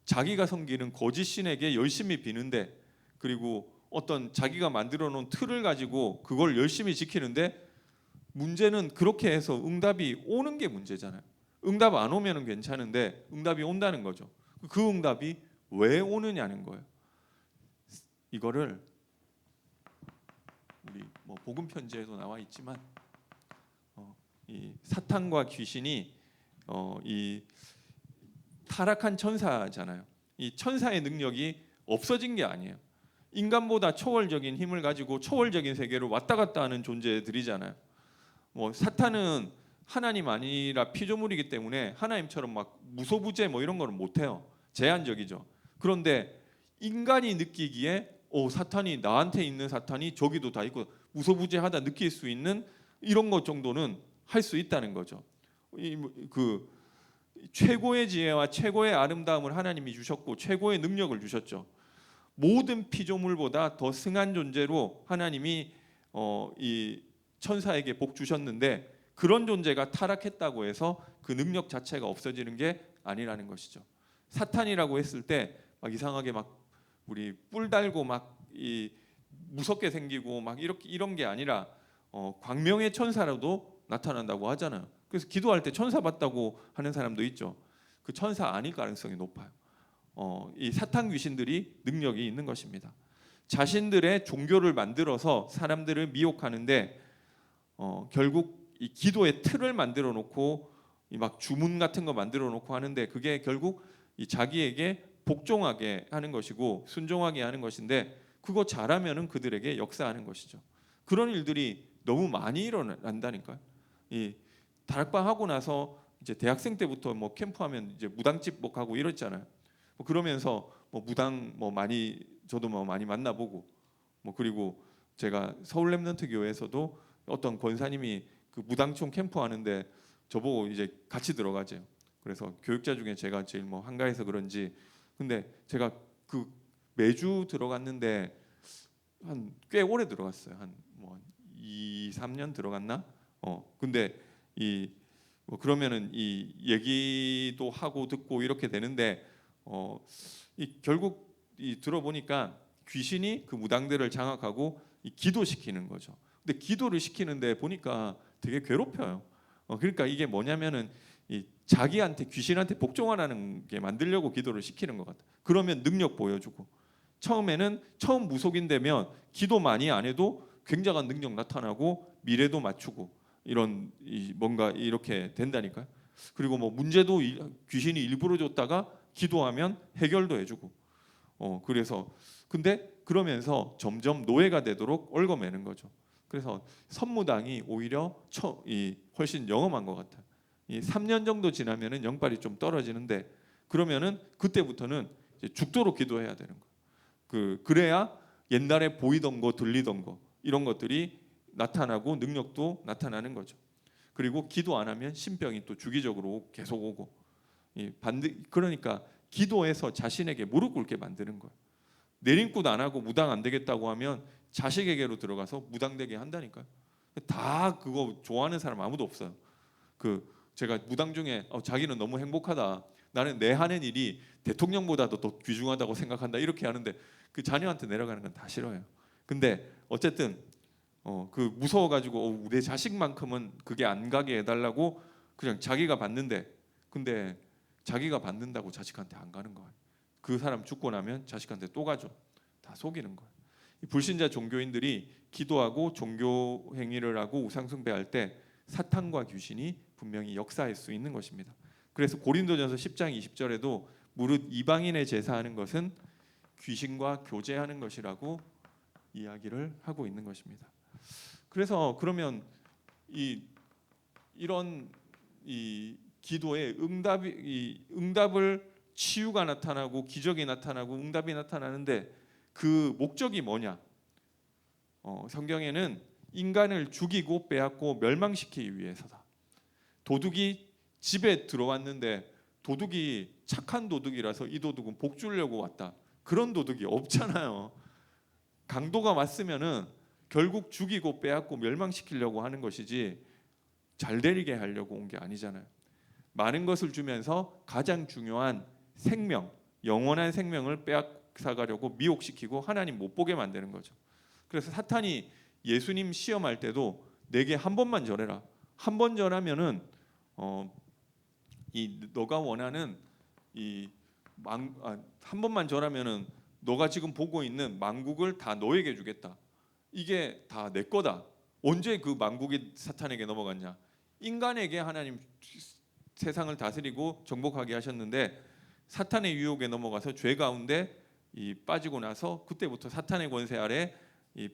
자기가 섬기는 거짓 신에게 열심히 비는데, 그리고 어떤 자기가 만들어 놓은 틀을 가지고 그걸 열심히 지키는데, 문제는 그렇게 해서 응답이 오는 게 문제잖아요. 응답 안 오면은 괜찮은데 응답이 온다는 거죠. 그 응답이 왜 오느냐는 거예요. 이거를 우리 뭐 복음 편지에도 나와 있지만 이 사탄과 귀신이 이 타락한 천사잖아요. 이 천사의 능력이 없어진 게 아니에요. 인간보다 초월적인 힘을 가지고 초월적인 세계로 왔다 갔다 하는 존재들이잖아요. 뭐 사탄은 하나님 아니라 피조물이기 때문에 하나님처럼 막 무소부재 뭐 이런 거는 못 해요. 제한적이죠. 그런데 인간이 느끼기에 사탄이, 나한테 있는 사탄이 저기도 다 있고 무소부재하다 느낄 수 있는 이런 것 정도는 할 수 있다는 거죠. 그 최고의 지혜와 최고의 아름다움을 하나님이 주셨고 최고의 능력을 주셨죠. 모든 피조물보다 더 승한 존재로 하나님이 이 천사에게 복 주셨는데, 그런 존재가 타락했다고 해서 그 능력 자체가 없어지는 게 아니라는 것이죠. 사탄이라고 했을 때 막 이상하게 막 우리 뿔 달고 막 이 무섭게 생기고 막 이렇게 이런 게 아니라 광명의 천사라도 나타난다고 하잖아요. 그래서 기도할 때 천사 봤다고 하는 사람도 있죠. 그 천사 아닐 가능성이 높아요. 이 사탄 귀신들이 능력이 있는 것입니다. 자신들의 종교를 만들어서 사람들을 미혹하는데 결국 이 기도의 틀을 만들어 놓고 막 주문 같은 거 만들어 놓고 하는데, 그게 결국 이 자기에게 복종하게 하는 것이고 순종하게 하는 것인데, 그거 잘하면은 그들에게 역사하는 것이죠. 그런 일들이 너무 많이 일어난다니까요. 이 다락방 하고 나서 이제 대학생 때부터 뭐 캠프하면 이제 무당집 뭐 가고 이랬잖아요. 뭐 그러면서 뭐 무당 뭐 많이 저도 뭐 많이 만나보고, 뭐 그리고 제가 서울 렘넌트 교회에서도 어떤 권사님이 그 무당총 캠프 하는데 저보고 이제 같이 들어가죠. 그래서 교육자 중에 제가 제일 뭐 한가해서 그런지, 근데 제가 그 매주 들어갔는데 한 꽤 오래 들어갔어요. 한 뭐 2, 3년 들어갔나? 근데 뭐 그러면은 이 얘기도 하고 듣고 이렇게 되는데 결국 들어보니까 귀신이 그 무당들을 장악하고 기도시키는 거죠. 근데 기도를 시키는데 보니까 되게 괴롭혀요. 그러니까 이게 뭐냐면은 자기한테, 귀신한테 복종하라는 게 만들려고 기도를 시키는 것 같아요. 그러면 능력 보여주고, 처음 무속인되면 기도 많이 안 해도 굉장한 능력 나타나고 미래도 맞추고 이런 뭔가 이렇게 된다니까요. 그리고 뭐 문제도 귀신이 일부러 줬다가 기도하면 해결도 해주고. 그래서 근데 그러면서 점점 노예가 되도록 얽어매는 거죠. 그래서 선무당이 오히려 훨씬 영험한 것 같아요. 3년 정도 지나면은 영빨이 좀 떨어지는데, 그러면은 그때부터는 이제 죽도록 기도해야 되는 거예요. 그래야 옛날에 보이던 거 들리던 거 이런 것들이 나타나고 능력도 나타나는 거죠. 그리고 기도 안 하면 신병이 또 주기적으로 계속 오고, 그러니까 기도해서 자신에게 무릎 꿇게 만드는 거예요. 내림굿 안 하고 무당 안 되겠다고 하면 자식에게로 들어가서 무당 되게 한다니까요. 다 그거 좋아하는 사람 아무도 없어요. 제가 무당 중에 자기는 너무 행복하다, 나는 내 하는 일이 대통령보다도 더 귀중하다고 생각한다, 이렇게 하는데 그 자녀한테 내려가는 건 다 싫어요. 근데 어쨌든 무서워가지고 내 자식만큼은 그게 안 가게 해달라고 그냥 자기가 받는데, 근데 자기가 받는다고 자식한테 안 가는 거예요. 그 사람 죽고 나면 자식한테 또 가죠. 다 속이는 거예요. 불신자 종교인들이 기도하고 종교 행위를 하고 우상 숭배할 때 사탄과 귀신이 분명히 역사할 수 있는 것입니다. 그래서 고린도전서 10장 20절에도 무릇 이방인의 제사하는 것은 귀신과 교제하는 것이라고 이야기를 하고 있는 것입니다. 그래서 그러면 이런 기도의 응답을 치유가 나타나고 기적이 나타나고 응답이 나타나는데 그 목적이 뭐냐? 성경에는 인간을 죽이고 빼앗고 멸망시키기 위해서다. 도둑이 집에 들어왔는데 도둑이 착한 도둑이라서 이 도둑은 복 주려고 왔다, 그런 도둑이 없잖아요. 강도가 왔으면은 결국 죽이고 빼앗고 멸망시키려고 하는 것이지 잘 되게 하려고 온 게 아니잖아요. 많은 것을 주면서 가장 중요한 생명, 영원한 생명을 빼앗아가려고 미혹시키고 하나님 못 보게 만드는 거죠. 그래서 사탄이 예수님 시험할 때도 내게 한 번만 절해라. 한 번 절하면은 이 너가 원하는 한 번만 절하면은 너가 지금 보고 있는 만국을 다 너에게 주겠다. 이게 다 내 거다. 언제 그 만국이 사탄에게 넘어갔냐? 인간에게 하나님 세상을 다스리고 정복하게 하셨는데 사탄의 유혹에 넘어가서 죄 가운데 빠지고 나서 그때부터 사탄의 권세 아래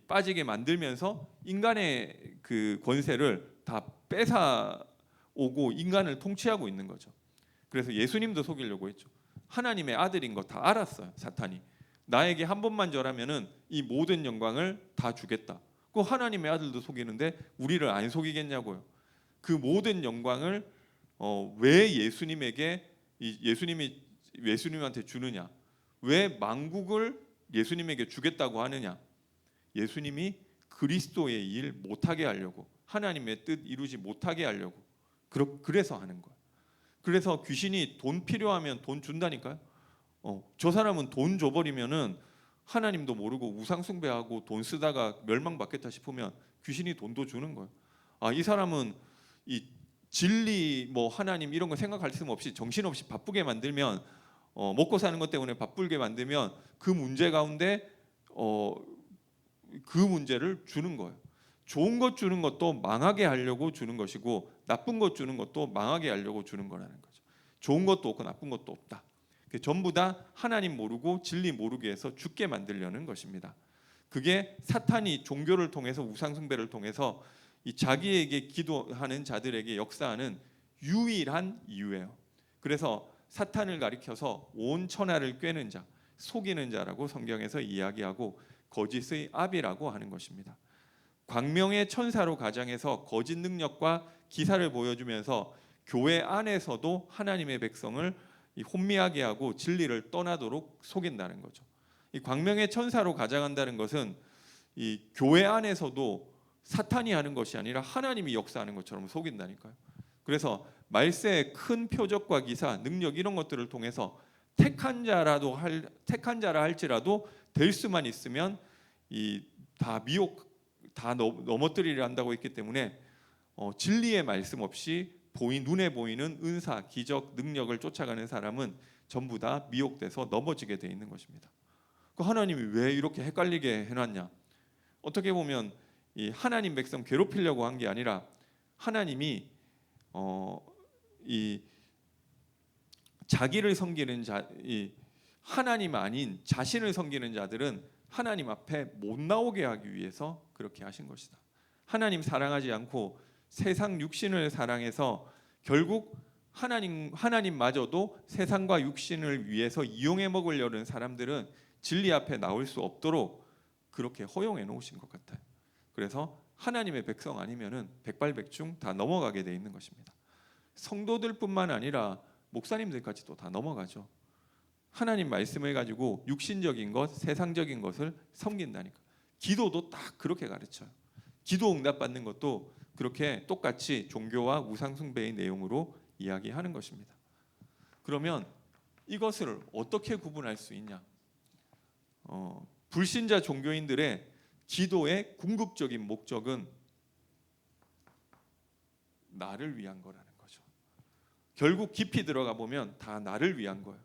빠지게 만들면서 인간의 그 권세를 다 뺏어 오고 인간을 통치하고 있는 거죠. 그래서 예수님도 속이려고 했죠. 하나님의 아들인 거 다 알았어요. 사탄이 나에게 한 번만 절하면은 이 모든 영광을 다 주겠다. 그 하나님의 아들도 속이는데 우리를 안 속이겠냐고요. 그 모든 영광을 왜 예수님한테 주느냐? 왜 만국을 예수님에게 주겠다고 하느냐? 예수님이 그리스도의 일 못하게 하려고, 하나님의 뜻 이루지 못하게 하려고 그래서 하는 거예요. 그래서 귀신이 돈 필요하면 돈 준다니까요. 저 사람은 돈 줘버리면은 하나님도 모르고 우상 숭배하고 돈 쓰다가 멸망받겠다 싶으면 귀신이 돈도 주는 거예요. 이 사람은 이 진리 뭐 하나님 이런 거 생각할 틈 없이 정신없이 바쁘게 만들면 먹고 사는 것 때문에 바쁘게 만들면 그 문제 가운데 그 문제를 주는 거예요. 좋은 것 주는 것도 망하게 하려고 주는 것이고 나쁜 것 주는 것도 망하게 하려고 주는 거라는 거죠. 좋은 것도 없고 나쁜 것도 없다. 전부 다 하나님 모르고 진리 모르게 해서 죽게 만들려는 것입니다. 그게 사탄이 종교를 통해서 우상 숭배를 통해서 이 자기에게 기도하는 자들에게 역사하는 유일한 이유예요. 그래서 사탄을 가리켜서 온 천하를 꿰는 자, 속이는 자라고 성경에서 이야기하고 거짓의 아비라고 하는 것입니다. 광명의 천사로 가장해서 거짓 능력과 기사를 보여주면서 교회 안에서도 하나님의 백성을 혼미하게 하고 진리를 떠나도록 속인다는 거죠. 이 광명의 천사로 가장한다는 것은 이 교회 안에서도 사탄이 하는 것이 아니라 하나님이 역사하는 것처럼 속인다니까요. 그래서 말세의 큰 표적과 기사, 능력 이런 것들을 통해서 택한 자라 할지라도 될 수만 있으면 다 미혹 다 넘어뜨리려 한다고 했기 때문에 진리의 말씀 없이 눈에 보이는 은사, 기적, 능력을 쫓아가는 사람은 전부 다 미혹돼서 넘어지게 돼 있는 것입니다. 그 하나님이 왜 이렇게 헷갈리게 해놨냐? 어떻게 보면 이 하나님 백성 괴롭히려고 한 게 아니라 하나님이 이 자기를 섬기는 하나님 아닌 자신을 섬기는 자들은 하나님 앞에 못 나오게 하기 위해서 그렇게 하신 것이다. 하나님 사랑하지 않고 세상 육신을 사랑해서 결국 하나님마저도 세상과 육신을 위해서 이용해 먹으려는 사람들은 진리 앞에 나올 수 없도록 그렇게 허용해 놓으신 것 같아요. 그래서 하나님의 백성 아니면은 백발백중 다 넘어가게 돼 있는 것입니다. 성도들뿐만 아니라 목사님들까지도 다 넘어가죠. 하나님 말씀을 가지고 육신적인 것, 세상적인 것을 섬긴다니까. 기도도 딱 그렇게 가르쳐요. 기도 응답 받는 것도 그렇게 똑같이 종교와 우상 숭배의 내용으로 이야기하는 것입니다. 그러면 이것을 어떻게 구분할 수 있냐? 불신자 종교인들의 기도의 궁극적인 목적은 나를 위한 거라는 거죠. 결국 깊이 들어가 보면 다 나를 위한 거예요.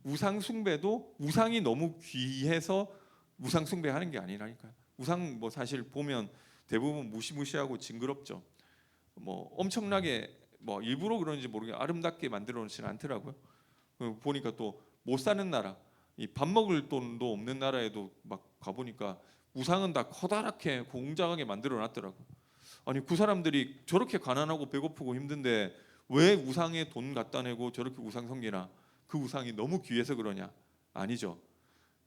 우상 숭배도 우상이 너무 귀해서 우상 숭배하는 게 아니라니까요. 우상 뭐 사실 보면 대부분 무시무시하고 징그럽죠. 뭐 엄청나게 뭐 일부러 그런지 모르게 아름답게 만들어 놓지는 않더라고요. 보니까 또 못 사는 나라, 이 밥 먹을 돈도 없는 나라에도 막 가보니까 우상은 다 커다랗게 공장하게 만들어 놨더라고요. 아니 그 사람들이 저렇게 가난하고 배고프고 힘든데 왜 우상에 돈 갖다 내고 저렇게 우상 섬기나? 그 우상이 너무 귀해서 그러냐? 아니죠.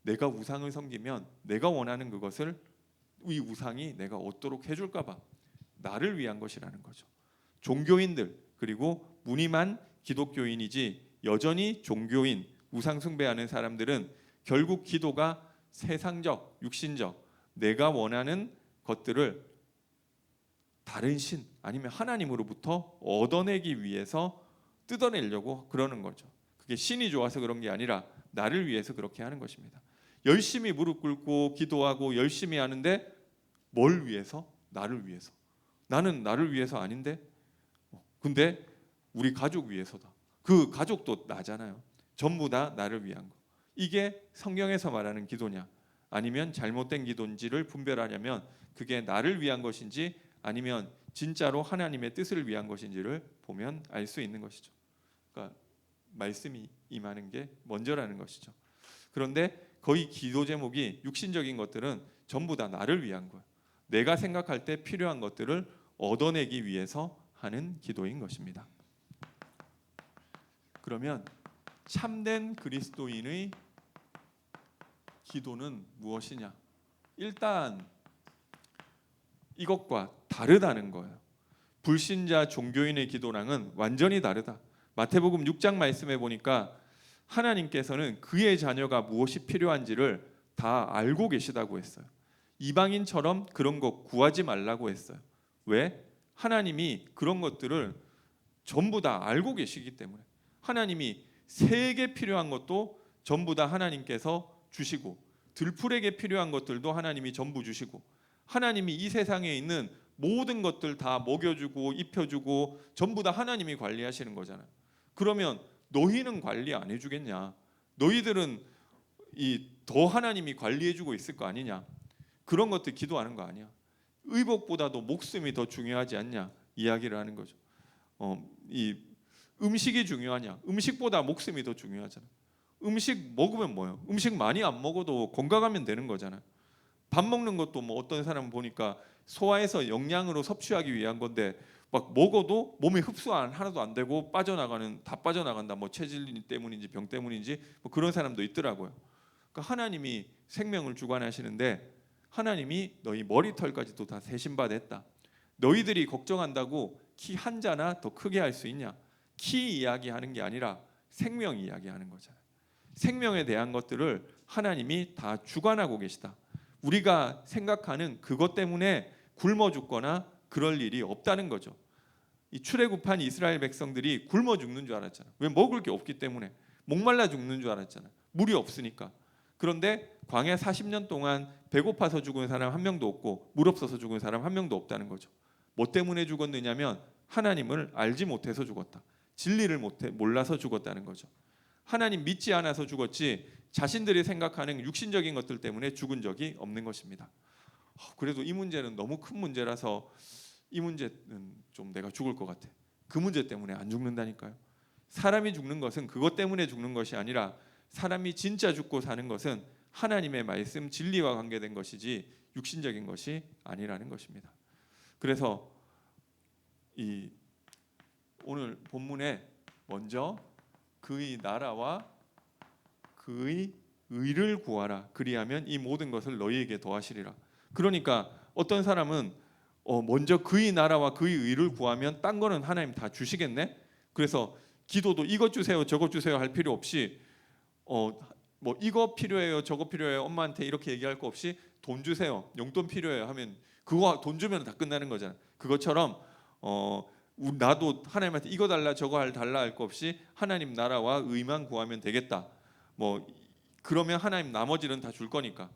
내가 우상을 섬기면 내가 원하는 그것을 이 우상이 내가 얻도록 해줄까 봐 나를 위한 것이라는 거죠. 종교인들 그리고 무늬만 기독교인이지 여전히 종교인 우상 숭배하는 사람들은 결국 기도가 세상적 육신적 내가 원하는 것들을 다른 신 아니면 하나님으로부터 얻어내기 위해서 뜯어내려고 그러는 거죠. 그게 신이 좋아서 그런 게 아니라 나를 위해서 그렇게 하는 것입니다. 열심히 무릎 꿇고 기도하고 열심히 하는데 뭘 위해서? 나를 위해서. 나는 나를 위해서 아닌데? 근데 우리 가족 위해서다. 그 가족도 나잖아요. 전부 다 나를 위한 거. 이게 성경에서 말하는 기도냐 아니면 잘못된 기도인지를 분별하려면 그게 나를 위한 것인지 아니면 진짜로 하나님의 뜻을 위한 것인지를 보면 알 수 있는 것이죠. 그러니까 말씀이 임하는 게 먼저라는 것이죠. 그런데 거의 기도 제목이 육신적인 것들은 전부 다 나를 위한 거예요. 내가 생각할 때 필요한 것들을 얻어내기 위해서 하는 기도인 것입니다. 그러면 참된 그리스도인의 기도는 무엇이냐? 일단 이것과 다르다는 거예요. 불신자 종교인의 기도랑은 완전히 다르다. 마태복음 6장 말씀에 보니까 하나님께서는 그의 자녀가 무엇이 필요한지를 다 알고 계시다고 했어요. 이방인처럼 그런 거 구하지 말라고 했어요. 왜? 하나님이 그런 것들을 전부 다 알고 계시기 때문에. 하나님이 새에게 필요한 것도 전부 다 하나님께서 주시고 들풀에게 필요한 것들도 하나님이 전부 주시고 하나님이 이 세상에 있는 모든 것들 다 먹여주고 입혀주고 전부 다 하나님이 관리하시는 거잖아요. 그러면 너희는 관리 안 해주겠냐? 너희들은 더 하나님이 관리해주고 있을 거 아니냐? 그런 것들 기도하는 거 아니야? 의복보다도 목숨이 더 중요하지 않냐? 이야기를 하는 거죠. 이 음식이 중요하냐? 음식보다 목숨이 더 중요하잖아. 음식 먹으면 뭐예요? 음식 많이 안 먹어도 건강하면 되는 거잖아요. 밥 먹는 것도 뭐 어떤 사람은 보니까 소화해서 영양으로 섭취하기 위한 건데 막 먹어도 몸에 흡수 하나도 안 되고 다 빠져나간다. 뭐 체질 때문인지 병 때문인지 뭐 그런 사람도 있더라고요. 그러니까 하나님이 생명을 주관하시는데 하나님이 너희 머리털까지도 다 세신 바 됐다. 너희들이 걱정한다고 키 한 자나 더 크게 할 수 있냐? 키 이야기하는 게 아니라 생명 이야기하는 거잖아요. 생명에 대한 것들을 하나님이 다 주관하고 계시다. 우리가 생각하는 그것 때문에 굶어 죽거나 그럴 일이 없다는 거죠. 이 출애굽한 이스라엘 백성들이 굶어 죽는 줄 알았잖아. 왜? 먹을 게 없기 때문에. 목말라 죽는 줄 알았잖아. 물이 없으니까. 그런데 광야 40년 동안 배고파서 죽은 사람 한 명도 없고 물 없어서 죽은 사람 한 명도 없다는 거죠. 뭐 때문에 죽었느냐면 하나님을 알지 못해서 죽었다. 진리를 몰라서 죽었다는 거죠. 하나님 믿지 않아서 죽었지 자신들이 생각하는 육신적인 것들 때문에 죽은 적이 없는 것입니다. 그래도 이 문제는 너무 큰 문제라서 이 문제는 좀 내가 죽을 것 같아. 그 문제 때문에 안 죽는다니까요. 사람이 죽는 것은 그것 때문에 죽는 것이 아니라 사람이 진짜 죽고 사는 것은 하나님의 말씀 진리와 관계된 것이지 육신적인 것이 아니라는 것입니다. 그래서 이 오늘 본문에 먼저 그의 나라와 그의 의를 구하라. 그리하면 이 모든 것을 너희에게 더하시리라. 그러니까 어떤 사람은 먼저 그의 나라와 그의 의를 구하면 딴 거는 하나님 다 주시겠네. 그래서 기도도 이것 주세요 저것 주세요 할 필요 없이 뭐 이거 필요해요 저거 필요해요 엄마한테 이렇게 얘기할 거 없이 돈 주세요 용돈 필요해요 하면 그거 돈 주면 다 끝나는 거잖아. 그것처럼 나도 하나님한테 이거 달라 저거 달라 할 거 없이 하나님 나라와 의만 구하면 되겠다. 뭐 그러면 하나님 나머지는 다 줄 거니까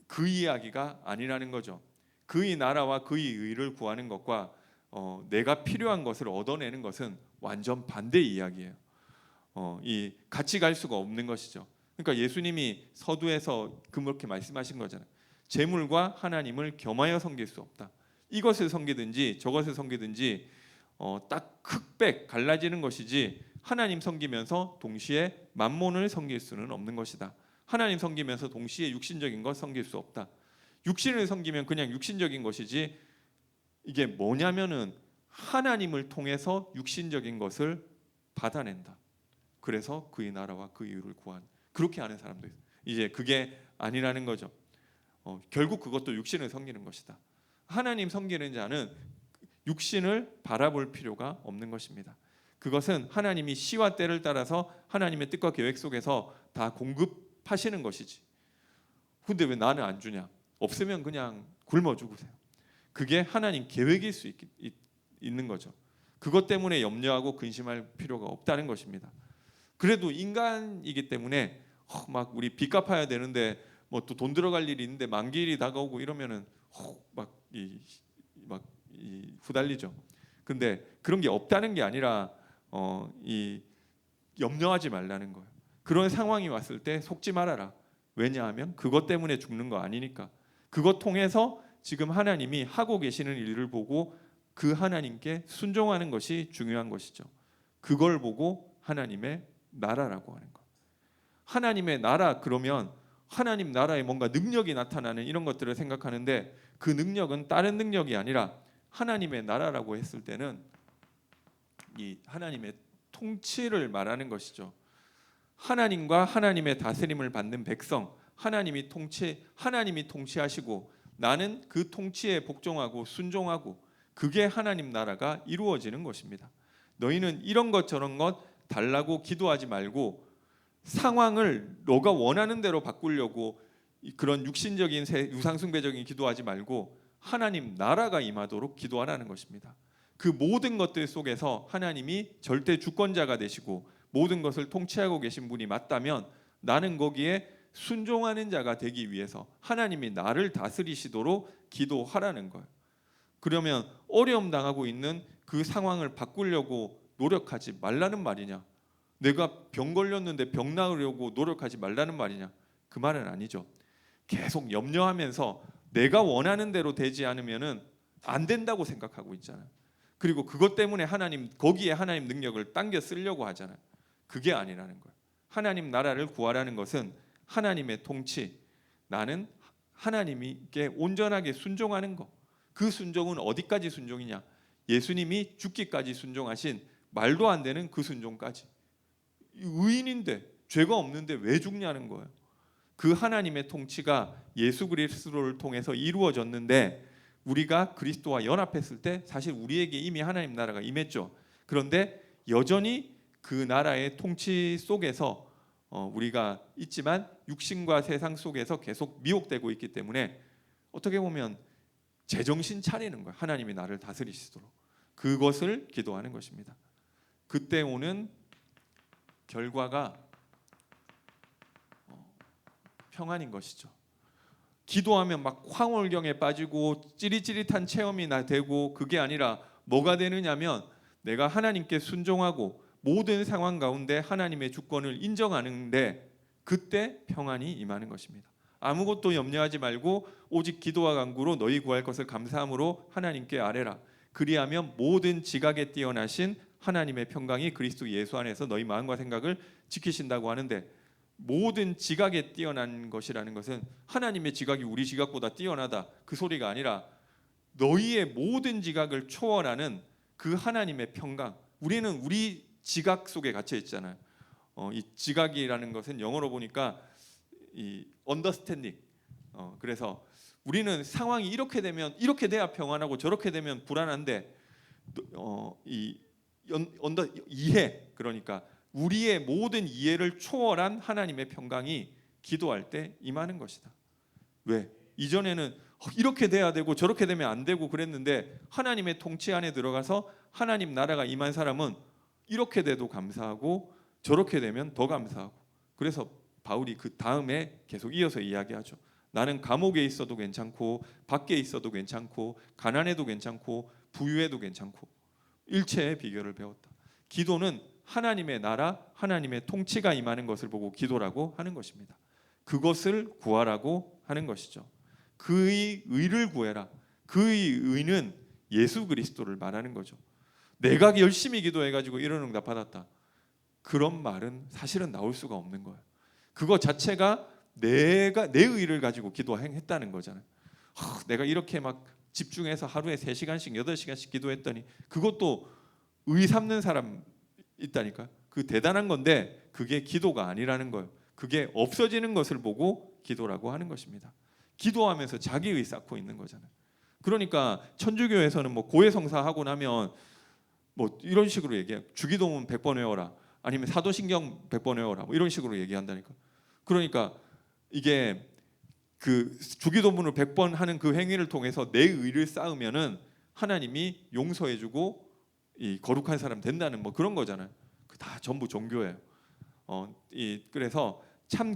그 이야기가 아니라는 거죠. 그의 나라와 그의 의를 구하는 것과 내가 필요한 것을 얻어내는 것은 완전 반대 이야기예요. 이 같이 갈 수가 없는 것이죠. 그러니까 예수님이 서두에서 그렇게 말씀하신 거잖아요. 재물과 하나님을 겸하여 섬길 수 없다. 이것을 섬기든지 저것을 섬기든지 딱 흑백 갈라지는 것이지 하나님 섬기면서 동시에 만몬을 섬길 수는 없는 것이다. 하나님 섬기면서 동시에 육신적인 것 섬길 수 없다. 육신을 섬기면 그냥 육신적인 것이지 이게 뭐냐면은 하나님을 통해서 육신적인 것을 받아낸다. 그래서 그의 나라와 그의 의를 구한 그렇게 하는 사람도 있어요. 이제 그게 아니라는 거죠. 결국 그것도 육신을 섬기는 것이다. 하나님 섬기는 자는 육신을 바라볼 필요가 없는 것입니다. 그것은 하나님이 시와 때를 따라서 하나님의 뜻과 계획 속에서 다 공급하시는 것이지. 근데 왜 나는 안 주냐? 없으면 그냥 굶어 죽으세요. 그게 하나님 계획일 수 있는 거죠. 그것 때문에 염려하고 근심할 필요가 없다는 것입니다. 그래도 인간이기 때문에 막 우리 빚 갚아야 되는데 뭐 또 돈 들어갈 일이 있는데 만기일이 다가오고 이러면은 막 후달리죠. 근데 그런 게 없다는 게 아니라 이 염려하지 말라는 거예요. 그런 상황이 왔을 때 속지 말아라. 왜냐하면 그것 때문에 죽는 거 아니니까. 그것 통해서 지금 하나님이 하고 계시는 일을 보고 그 하나님께 순종하는 것이 중요한 것이죠. 그걸 보고 하나님의 나라라고 하는 거. 하나님의 나라 그러면 하나님 나라에 뭔가 능력이 나타나는 이런 것들을 생각하는데 그 능력은 다른 능력이 아니라 하나님의 나라라고 했을 때는 이 하나님의 통치를 말하는 것이죠. 하나님과 하나님의 다스림을 받는 백성, 하나님이 통치하시고 나는 그 통치에 복종하고 순종하고 그게 하나님 나라가 이루어지는 것입니다. 너희는 이런 것 저런 것 달라고 기도하지 말고 상황을 너가 원하는 대로 바꾸려고 그런 육신적인 유상숭배적인 기도하지 말고 하나님 나라가 임하도록 기도하라는 것입니다. 그 모든 것들 속에서 하나님이 절대 주권자가 되시고 모든 것을 통치하고 계신 분이 맞다면 나는 거기에 순종하는 자가 되기 위해서 하나님이 나를 다스리시도록 기도하라는 거예요. 그러면 어려움 당하고 있는 그 상황을 바꾸려고 노력하지 말라는 말이냐? 내가 병 걸렸는데 병 나으려고 노력하지 말라는 말이냐? 그 말은 아니죠. 계속 염려하면서 내가 원하는 대로 되지 않으면은 안 된다고 생각하고 있잖아요. 그리고 그것 때문에 거기에 하나님 능력을 당겨 쓰려고 하잖아요. 그게 아니라는 거예요. 하나님 나라를 구하라는 것은 하나님의 통치, 나는 하나님께 온전하게 순종하는 거. 그 순종은 어디까지 순종이냐? 예수님이 죽기까지 순종하신 말도 안 되는 그 순종까지. 의인인데 죄가 없는데 왜 죽냐는 거예요. 그 하나님의 통치가 예수 그리스도를 통해서 이루어졌는데 우리가 그리스도와 연합했을 때 사실 우리에게 이미 하나님 나라가 임했죠. 그런데 여전히 그 나라의 통치 속에서 우리가 있지만 육신과 세상 속에서 계속 미혹되고 있기 때문에 어떻게 보면 제정신 차리는 거예요. 하나님이 나를 다스리시도록. 그것을 기도하는 것입니다. 그때 오는 결과가 평안인 것이죠. 기도하면 막 황홀경에 빠지고 찌릿찌릿한 체험이 되고 그게 아니라 뭐가 되느냐면 내가 하나님께 순종하고 모든 상황 가운데 하나님의 주권을 인정하는데 그때 평안이 임하는 것입니다. 아무것도 염려하지 말고 오직 기도와 간구로 너희 구할 것을 감사함으로 하나님께 아뢰라. 그리하면 모든 지각에 뛰어나신 하나님의 평강이 그리스도 예수 안에서 너희 마음과 생각을 지키신다고 하는데 모든 지각에 뛰어난 것이라는 것은 하나님의 지각이 우리 지각보다 뛰어나다 그 소리가 아니라 너희의 모든 지각을 초월하는 그 하나님의 평강. 우리는 우리 지각 속에 갇혀 있잖아요. 이 지각이라는 것은 영어로 보니까 이 understanding. 그래서 우리는 상황이 이렇게 되면 이렇게 돼야 평안하고 저렇게 되면 불안한데 이해, 그러니까 우리의 모든 이해를 초월한 하나님의 평강이 기도할 때 임하는 것이다. 왜? 이전에는 이렇게 돼야 되고 저렇게 되면 안 되고 그랬는데 하나님의 통치 안에 들어가서 하나님 나라가 임한 사람은 이렇게 돼도 감사하고 저렇게 되면 더 감사하고. 그래서 바울이 그 다음에 계속 이어서 이야기하죠. 나는 감옥에 있어도 괜찮고 밖에 있어도 괜찮고 가난해도 괜찮고 부유해도 괜찮고 일체의 비결을 배웠다. 기도는 하나님의 나라, 하나님의 통치가 임하는 것을 보고 기도라고 하는 것입니다. 그것을 구하라고 하는 것이죠. 그의 의를 구해라. 그의 의는 예수 그리스도를 말하는 거죠. 내가 열심히 기도해가지고 이런 응답 받았다. 그런 말은 사실은 나올 수가 없는 거예요. 그거 자체가 내 의를 가지고 기도했다는 거잖아요. 내가 이렇게 막 집중해서 하루에 3시간씩 8시간씩 기도했더니 그것도 의 삼는 사람 있다니까. 그 대단한 건데 그게 기도가 아니라는 거예요. 그게 없어지는 것을 보고 기도라고 하는 것입니다. 기도하면서 자기 의 쌓고 있는 거잖아요. 그러니까 천주교에서는 뭐 고해성사 하고 나면 뭐 이런 식으로 얘기해요. 주기도문 100번 외워라. 아니면 사도신경 100번 외워라. 뭐 이런 식으로 얘기한다니까. 그러니까 이게 그 주기도문을 100번 하는 그 행위를 통해서 내 의를 쌓으면은 하나님이 용서해주고 이 거룩한 사람 된다는 뭐 그런 거잖아요. 그 다 전부 종교예요. 그래서 참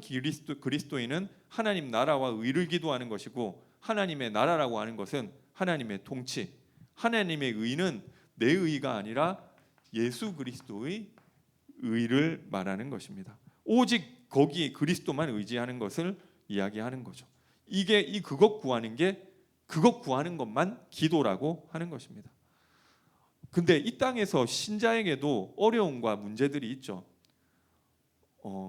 그리스도인은 하나님 나라와 의를 기도하는 것이고, 하나님의 나라라고 하는 것은 하나님의 통치, 하나님의 의는 내 의가 아니라 예수 그리스도의 의를 말하는 것입니다. 오직 거기에 그리스도만 의지하는 것을 이야기하는 거죠. 그것 구하는 것만 기도라고 하는 것입니다. 근데 이 땅에서 신자에게도 어려움과 문제들이 있죠.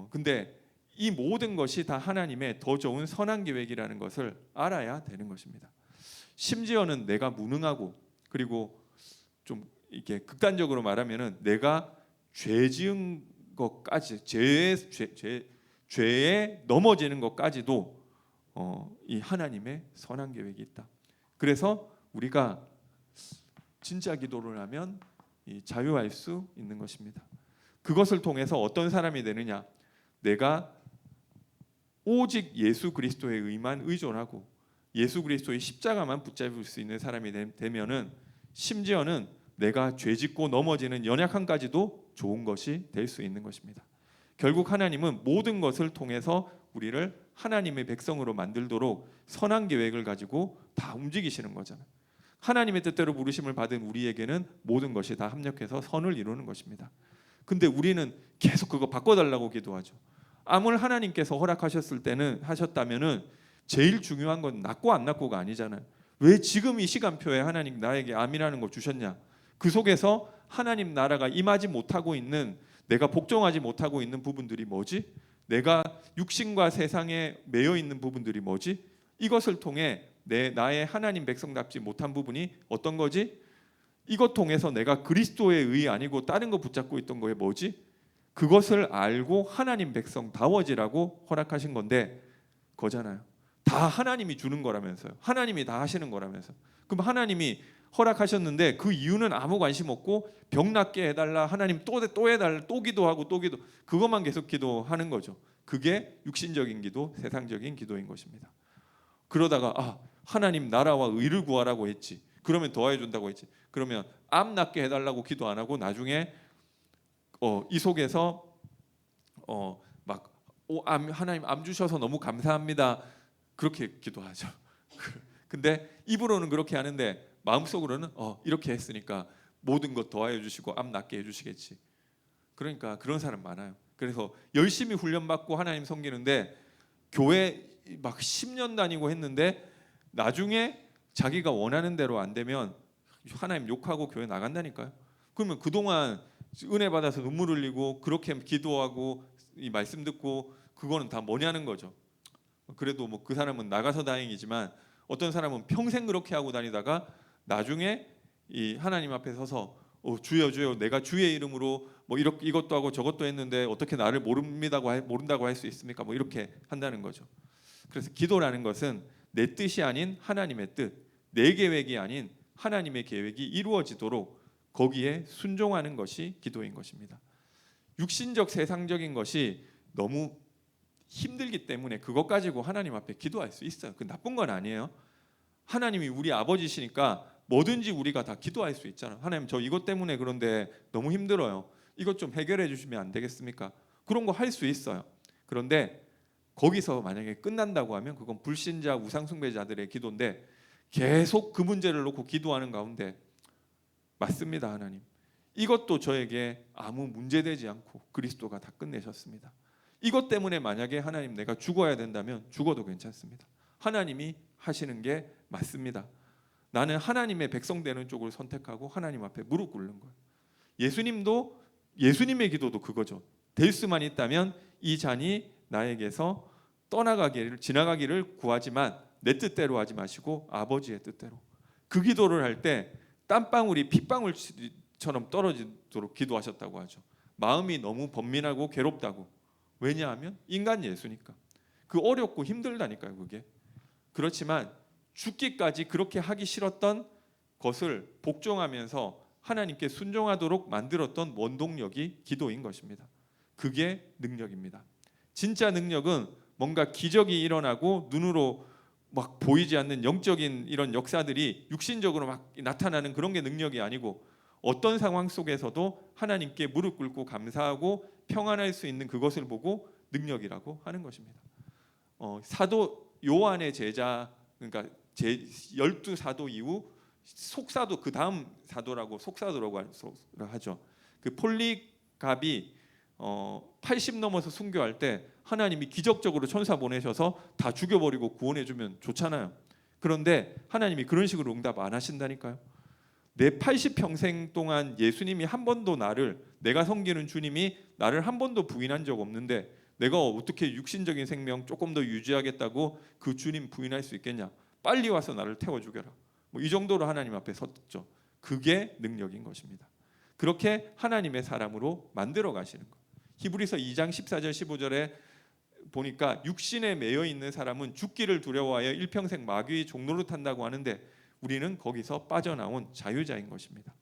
근데 이 모든 것이 다 하나님의 더 좋은 선한 계획이라는 것을 알아야 되는 것입니다. 심지어는 내가 무능하고, 그리고 좀 이렇게 극단적으로 말하면은 내가 죄 지은 것까지, 죄에 넘어지는 것까지도 이 하나님의 선한 계획이 있다. 그래서 우리가 진짜 기도를 하면 자유할 수 있는 것입니다. 그것을 통해서 어떤 사람이 되느냐? 내가 오직 예수 그리스도의 의만 의존하고 예수 그리스도의 십자가만 붙잡을 수 있는 사람이 되면은, 심지어는 내가 죄짓고 넘어지는 연약함까지도 좋은 것이 될 수 있는 것입니다. 결국 하나님은 모든 것을 통해서 우리를 하나님의 백성으로 만들도록 선한 계획을 가지고 다 움직이시는 거잖아요. 하나님의 뜻대로 부르심을 받은 우리에게는 모든 것이 다 합력해서 선을 이루는 것입니다. 근데 우리는 계속 그거 바꿔달라고 기도하죠. 암을 하나님께서 하셨다면은 제일 중요한 건 낫고 안 낫고가 아니잖아요. 왜 지금 이 시간표에 하나님 나에게 암이라는 걸 주셨냐? 그 속에서 하나님 나라가 임하지 못하고 있는, 내가 복종하지 못하고 있는 부분들이 뭐지? 내가 육신과 세상에 매여 있는 부분들이 뭐지? 이것을 통해 나의 하나님 백성답지 못한 부분이 어떤 거지? 이것 통해서 내가 그리스도의 의 아니고 다른 거 붙잡고 있던 거에 뭐지? 그것을 알고 하나님 백성다워지라고 허락하신 건데 거잖아요. 다 하나님이 주는 거라면서요. 하나님이 다 하시는 거라면서. 그럼 하나님이 허락하셨는데 그 이유는 아무 관심 없고, 병 낫게 해달라, 하나님 또 해달라, 또 기도하고 또 기도, 그것만 계속 기도하는 거죠. 그게 육신적인 기도, 세상적인 기도인 것입니다. 그러다가 하나님 나라와 의를 구하라고 했지, 그러면 더해 준다고 했지, 그러면 암 낫게 해달라고 기도 안 하고 나중에 이 속에서 하나님 암 주셔서 너무 감사합니다, 그렇게 기도하죠. 근데 입으로는 그렇게 하는데 마음속으로는 이렇게 했으니까 모든 것 더하여 주시고 암 낫게 해주시겠지. 그러니까 그런 사람 많아요. 그래서 열심히 훈련받고 하나님 섬기는데 교회 막 10년 다니고 했는데 나중에 자기가 원하는 대로 안 되면 하나님 욕하고 교회 나간다니까요. 그러면 그동안 은혜 받아서 눈물 흘리고 그렇게 기도하고 이 말씀 듣고 그거는 다 뭐냐는 거죠. 그래도 뭐 그 사람은 나가서 다행이지만, 어떤 사람은 평생 그렇게 하고 다니다가 나중에 이 하나님 앞에 서서 주여 주여, 내가 주의 이름으로 뭐 이것도 하고 저것도 했는데 어떻게 나를 모른다고 할 수 있습니까? 뭐 이렇게 한다는 거죠. 그래서 기도라는 것은 내 뜻이 아닌 하나님의 뜻, 내 계획이 아닌 하나님의 계획이 이루어지도록 거기에 순종하는 것이 기도인 것입니다. 육신적 세상적인 것이 너무 힘들기 때문에 그것 가지고 하나님 앞에 기도할 수 있어요. 그 나쁜 건 아니에요. 하나님이 우리 아버지시니까 뭐든지 우리가 다 기도할 수 있잖아요. 하나님 저 이것 때문에 그런데 너무 힘들어요, 이것 좀 해결해 주시면 안 되겠습니까? 그런 거 할 수 있어요. 그런데 거기서 만약에 끝난다고 하면 그건 불신자 우상숭배자들의 기도인데, 계속 그 문제를 놓고 기도하는 가운데 맞습니다. 하나님 이것도 저에게 아무 문제되지 않고 그리스도가 다 끝내셨습니다. 이것 때문에 만약에 하나님 내가 죽어야 된다면 죽어도 괜찮습니다. 하나님이 하시는 게 맞습니다. 나는 하나님의 백성 되는 쪽을 선택하고 하나님 앞에 무릎 꿇는 거예요. 예수님의 기도도 그거죠. 될 수만 있다면 이 잔이 나에게서 지나가기를 구하지만 내 뜻대로 하지 마시고 아버지의 뜻대로. 그 기도를 할 때 땀방울이 핏방울처럼 떨어지도록 기도하셨다고 하죠. 마음이 너무 번민하고 괴롭다고. 왜냐하면 인간 예수니까. 그 어렵고 힘들다니까요, 그게. 그렇지만 죽기까지 그렇게 하기 싫었던 것을 복종하면서 하나님께 순종하도록 만들었던 원동력이 기도인 것입니다. 그게 능력입니다. 진짜 능력은 뭔가 기적이 일어나고 눈으로 막 보이지 않는 영적인 이런 역사들이 육신적으로 막 나타나는 그런 게 능력이 아니고, 어떤 상황 속에서도 하나님께 무릎 꿇고 감사하고 평안할 수 있는 그것을 보고 능력이라고 하는 것입니다. 사도 요한의 제자, 그러니까 12사도 이후 속사도, 그 다음 사도라고 속사도라고 하죠. 그 폴리갑이 80 넘어서 순교할 때 하나님이 기적적으로 천사 보내셔서 다 죽여버리고 구원해주면 좋잖아요. 그런데 하나님이 그런 식으로 응답 안 하신다니까요. 내 80평생 동안 예수님이 한 번도 내가 섬기는 주님이 나를 한 번도 부인한 적 없는데 내가 어떻게 육신적인 생명 조금 더 유지하겠다고 그 주님 부인할 수 있겠냐. 빨리 와서 나를 태워 죽여라. 뭐 이 정도로 하나님 앞에 섰죠. 그게 능력인 것입니다. 그렇게 하나님의 사람으로 만들어 가시는 것. 히브리서 2장 14절 15절에 보니까 육신에 매여 있는 사람은 죽기를 두려워하여 일평생 마귀의 종노릇 한다고 하는데, 우리는 거기서 빠져나온 자유자인 것입니다.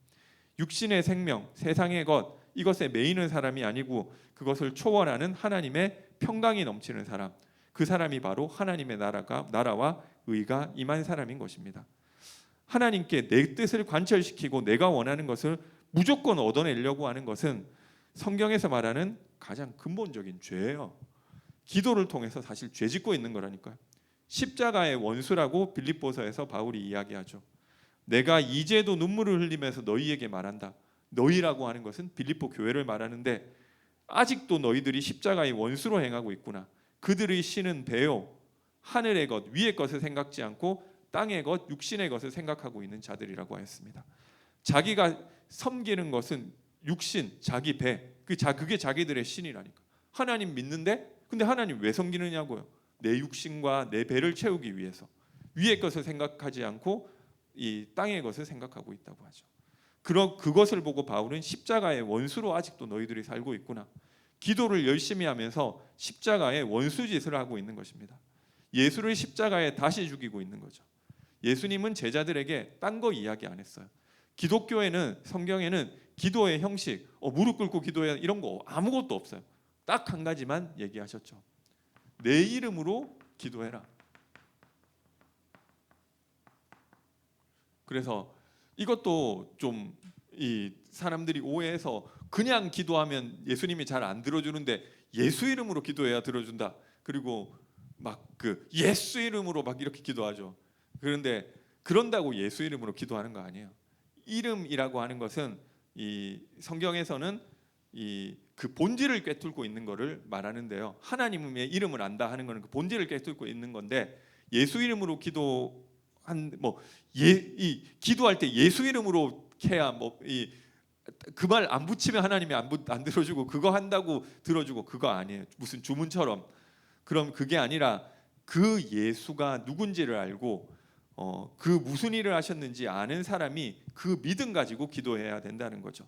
육신의 생명, 세상의 것, 이것에 매이는 사람이 아니고 그것을 초월하는 하나님의 평강이 넘치는 사람, 그 사람이 바로 하나님의 나라와 의가 임한 사람인 것입니다. 하나님께 내 뜻을 관철시키고 내가 원하는 것을 무조건 얻어내려고 하는 것은 성경에서 말하는 가장 근본적인 죄예요. 기도를 통해서 사실 죄 짓고 있는 거라니까요. 십자가의 원수라고 빌립보서에서 바울이 이야기하죠. 내가 이제도 눈물을 흘리면서 너희에게 말한다. 너희라고 하는 것은 빌립보 교회를 말하는데, 아직도 너희들이 십자가의 원수로 행하고 있구나. 그들의 신은 배요, 하늘의 것, 위의 것을 생각지 않고 땅의 것, 육신의 것을 생각하고 있는 자들이라고 하였습니다. 자기가 섬기는 것은 육신, 자기 배, 그게 자기들의 신이라니까. 하나님 믿는데, 근데 하나님 왜 섬기느냐고요? 내 육신과 내 배를 채우기 위해서. 위의 것을 생각하지 않고 이 땅의 것을 생각하고 있다고 하죠. 그것을 보고 바울은 십자가의 원수로 아직도 너희들이 살고 있구나. 기도를 열심히 하면서 십자가의 원수 짓을 하고 있는 것입니다. 예수를 십자가에 다시 죽이고 있는 거죠. 예수님은 제자들에게 딴 거 이야기 안 했어요. 기독교에는, 성경에는 기도의 형식, 무릎 꿇고 기도해, 이런 거 아무것도 없어요. 딱 한 가지만 얘기하셨죠. 내 이름으로 기도해라. 그래서 이것도 좀 이 사람들이 오해해서 그냥 기도하면 예수님이 잘 안 들어주는데 예수 이름으로 기도해야 들어준다. 그리고 막 그 예수 이름으로 막 이렇게 기도하죠. 그런데 그런다고 예수 이름으로 기도하는 거 아니에요. 이름이라고 하는 것은 이 성경에서는 그 본질을 꿰뚫고 있는 것을 말하는데요. 하나님의 이름을 안다 하는 것은 그 본질을 꿰뚫고 있는 건데, 예수 이름으로 기도할 때 예수 이름으로 해야 그 말 안 붙이면 하나님이 안 들어주고, 그거 한다고 들어주고, 그거 아니에요. 무슨 주문처럼. 그럼 그게 아니라 그 예수가 누군지를 알고 그 무슨 일을 하셨는지 아는 사람이 그 믿음 가지고 기도해야 된다는 거죠.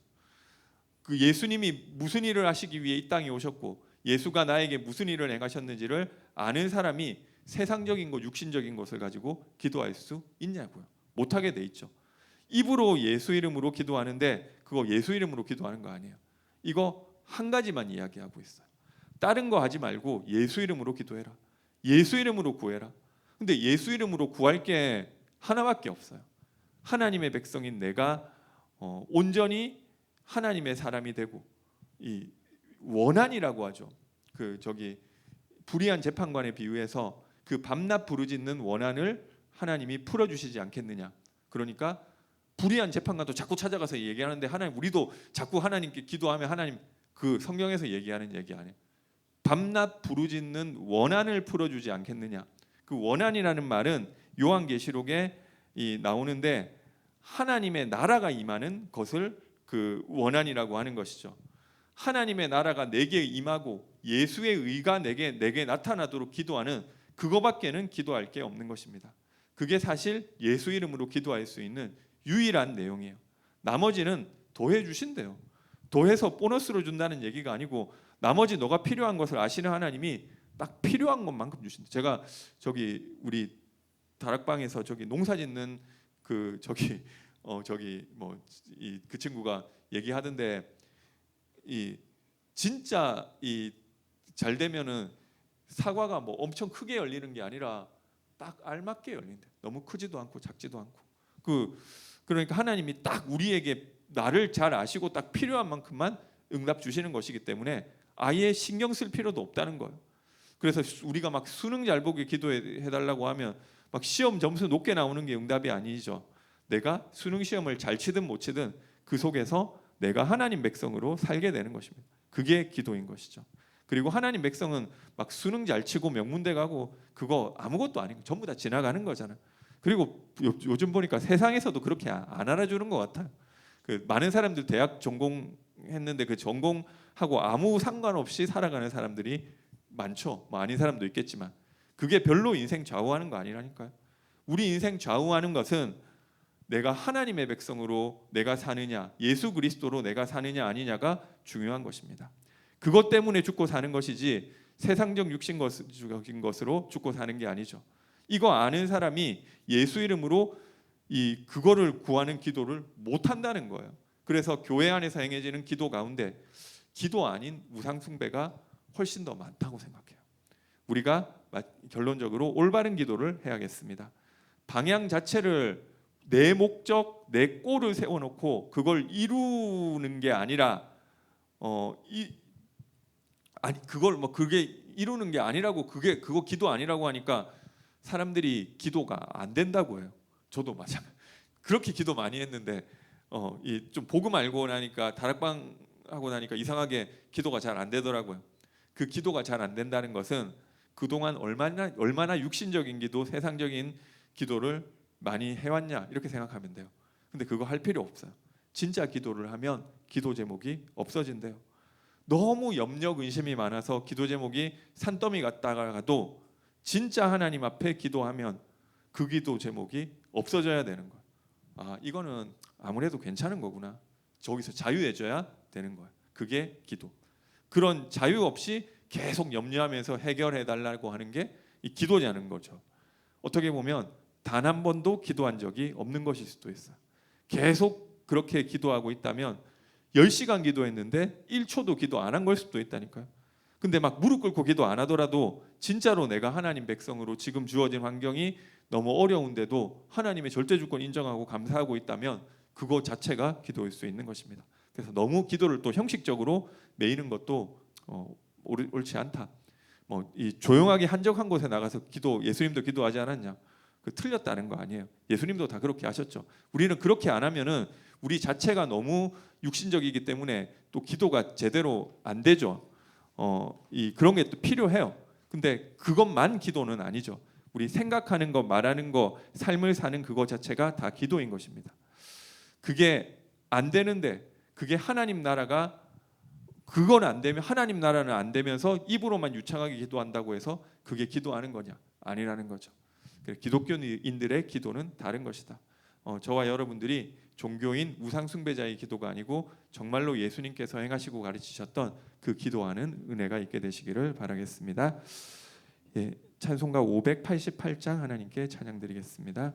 그 예수님이 무슨 일을 하시기 위해 이 땅에 오셨고 예수가 나에게 무슨 일을 행하셨는지를 아는 사람이 세상적인 것, 육신적인 것을 가지고 기도할 수 있냐고요. 못하게 돼 있죠. 입으로 예수 이름으로 기도하는데 그거 예수 이름으로 기도하는 거 아니에요. 이거 한 가지만 이야기하고 있어요. 다른 거 하지 말고 예수 이름으로 기도해라. 예수 이름으로 구해라. 근데 예수 이름으로 구할 게 하나밖에 없어요. 하나님의 백성인 내가 온전히 하나님의 사람이 되고, 이 원한이라고 하죠. 불의한 재판관에 비유해서 그 밤낮 부르짖는 원한을 하나님이 풀어주시지 않겠느냐. 그러니까 불의한 재판관도 자꾸 찾아가서 얘기하는데, 하나님, 우리도 자꾸 하나님께 기도하면 하나님, 그 성경에서 얘기하는 얘기 아니에요. 밤낮 부르짖는 원한을 풀어주지 않겠느냐. 그 원한이라는 말은 요한계시록에 나오는데, 하나님의 나라가 임하는 것을 그 원한이라고 하는 것이죠. 하나님의 나라가 내게 임하고 예수의 의가 내게 나타나도록 기도하는 그거밖에는 기도할 게 없는 것입니다. 그게 사실 예수 이름으로 기도할 수 있는 유일한 내용이에요. 나머지는 더해 주신대요. 더해서 보너스로 준다는 얘기가 아니고, 나머지 너가 필요한 것을 아시는 하나님이 딱 필요한 것만큼 주신다. 제가 우리 다락방에서 농사 짓는 그 친구가 얘기하던데, 진짜 잘 되면은 사과가 뭐 엄청 크게 열리는 게 아니라 딱 알맞게 열린대. 너무 크지도 않고 작지도 않고. 그러니까 하나님이 딱 우리에게 나를 잘 아시고 딱 필요한 만큼만 응답 주시는 것이기 때문에 아예 신경 쓸 필요도 없다는 거예요. 그래서 우리가 막 수능 잘 보게 기도해 달라고 하면 막 시험 점수 높게 나오는 게 응답이 아니죠. 내가 수능 시험을 잘 치든 못 치든 그 속에서 내가 하나님 백성으로 살게 되는 것입니다. 그게 기도인 것이죠. 그리고 하나님 백성은 막 수능 잘 치고 명문대 가고 그거 아무것도 아니고 전부 다 지나가는 거잖아. 그리고 요즘 보니까 세상에서도 그렇게 안 알아주는 것 같아요. 그 많은 사람들 대학 전공했는데 그 전공하고 아무 상관없이 살아가는 사람들이 많죠. 뭐 아닌 사람도 있겠지만 그게 별로 인생 좌우하는 거 아니라니까요. 우리 인생 좌우하는 것은 내가 하나님의 백성으로 내가 사느냐, 예수 그리스도로 내가 사느냐 아니냐가 중요한 것입니다. 그것 때문에 죽고 사는 것이지 세상적 육신적인 것으로 죽고 사는 게 아니죠. 이거 아는 사람이 예수 이름으로 그거를 구하는 기도를 못 한다는 거예요. 그래서 교회 안에서 행해지는 기도 가운데 기도 아닌 우상 숭배가 훨씬 더 많다고 생각해요. 우리가 결론적으로 올바른 기도를 해야겠습니다. 방향 자체를 내 목적, 내 꼴을 세워놓고 그걸 이루는 게 아니라 그걸 뭐 그게 이루는 게 아니라고 그거 기도 아니라고 하니까 사람들이 기도가 안 된다고 해요. 저도 마찬가지. 그렇게 기도 많이 했는데 좀 복음 알고 나니까 다락방 하고 나니까 이상하게 기도가 잘 안 되더라고요. 그 기도가 잘 안 된다는 것은 그동안 얼마나 육신적인 기도, 세상적인 기도를 많이 해왔냐 이렇게 생각하면 돼요. 근데 그거 할 필요 없어요. 진짜 기도를 하면 기도 제목이 없어진대요. 너무 염려 근심이 많아서 기도 제목이 산더미 갔다가도 진짜 하나님 앞에 기도하면 그 기도 제목이 없어져야 되는 거예요. 아, 이거는 아무래도 괜찮은 거구나. 저기서 자유해져야 되는 거예요. 그게 기도. 그런 자유 없이 계속 염려하면서 해결해 달라고 하는 게 이 기도냐는 거죠. 어떻게 보면 단 한 번도 기도한 적이 없는 것일 수도 있어요. 계속 그렇게 기도하고 있다면 10시간 기도했는데 1초도 기도 안 한 걸 수도 있다니까요. 근데 막 무릎 꿇고 기도 안 하더라도 진짜로 내가 하나님 백성으로 지금 주어진 환경이 너무 어려운데도 하나님의 절대 주권 인정하고 감사하고 있다면 그거 자체가 기도일 수 있는 것입니다. 그래서 너무 기도를 또 형식적으로 매이는 것도 옳지 않다. 뭐 이 조용하게 한적한 곳에 나가서 예수님도 기도하지 않았냐? 그 틀렸다는 거 아니에요. 예수님도 다 그렇게 하셨죠. 우리는 그렇게 안 하면은 우리 자체가 너무 육신적이기 때문에 또 기도가 제대로 안 되죠. 그런 게 또 필요해요. 근데 그것만 기도는 아니죠. 우리 생각하는 거, 말하는 거, 삶을 사는 그거 자체가 다 기도인 것입니다. 그게 안 되는데 그게 하나님 나라가 그건 안 되면 하나님 나라는 안 되면서 입으로만 유창하게 기도한다고 해서 그게 기도하는 거냐? 아니라는 거죠. 기독교인들의 기도는 다른 것이다. 저와 여러분들이 종교인 우상 숭배자의 기도가 아니고 정말로 예수님께서 행하시고 가르치셨던 그 기도하는 은혜가 있게 되시기를 바라겠습니다. 예, 찬송가 588장 하나님께 찬양드리겠습니다.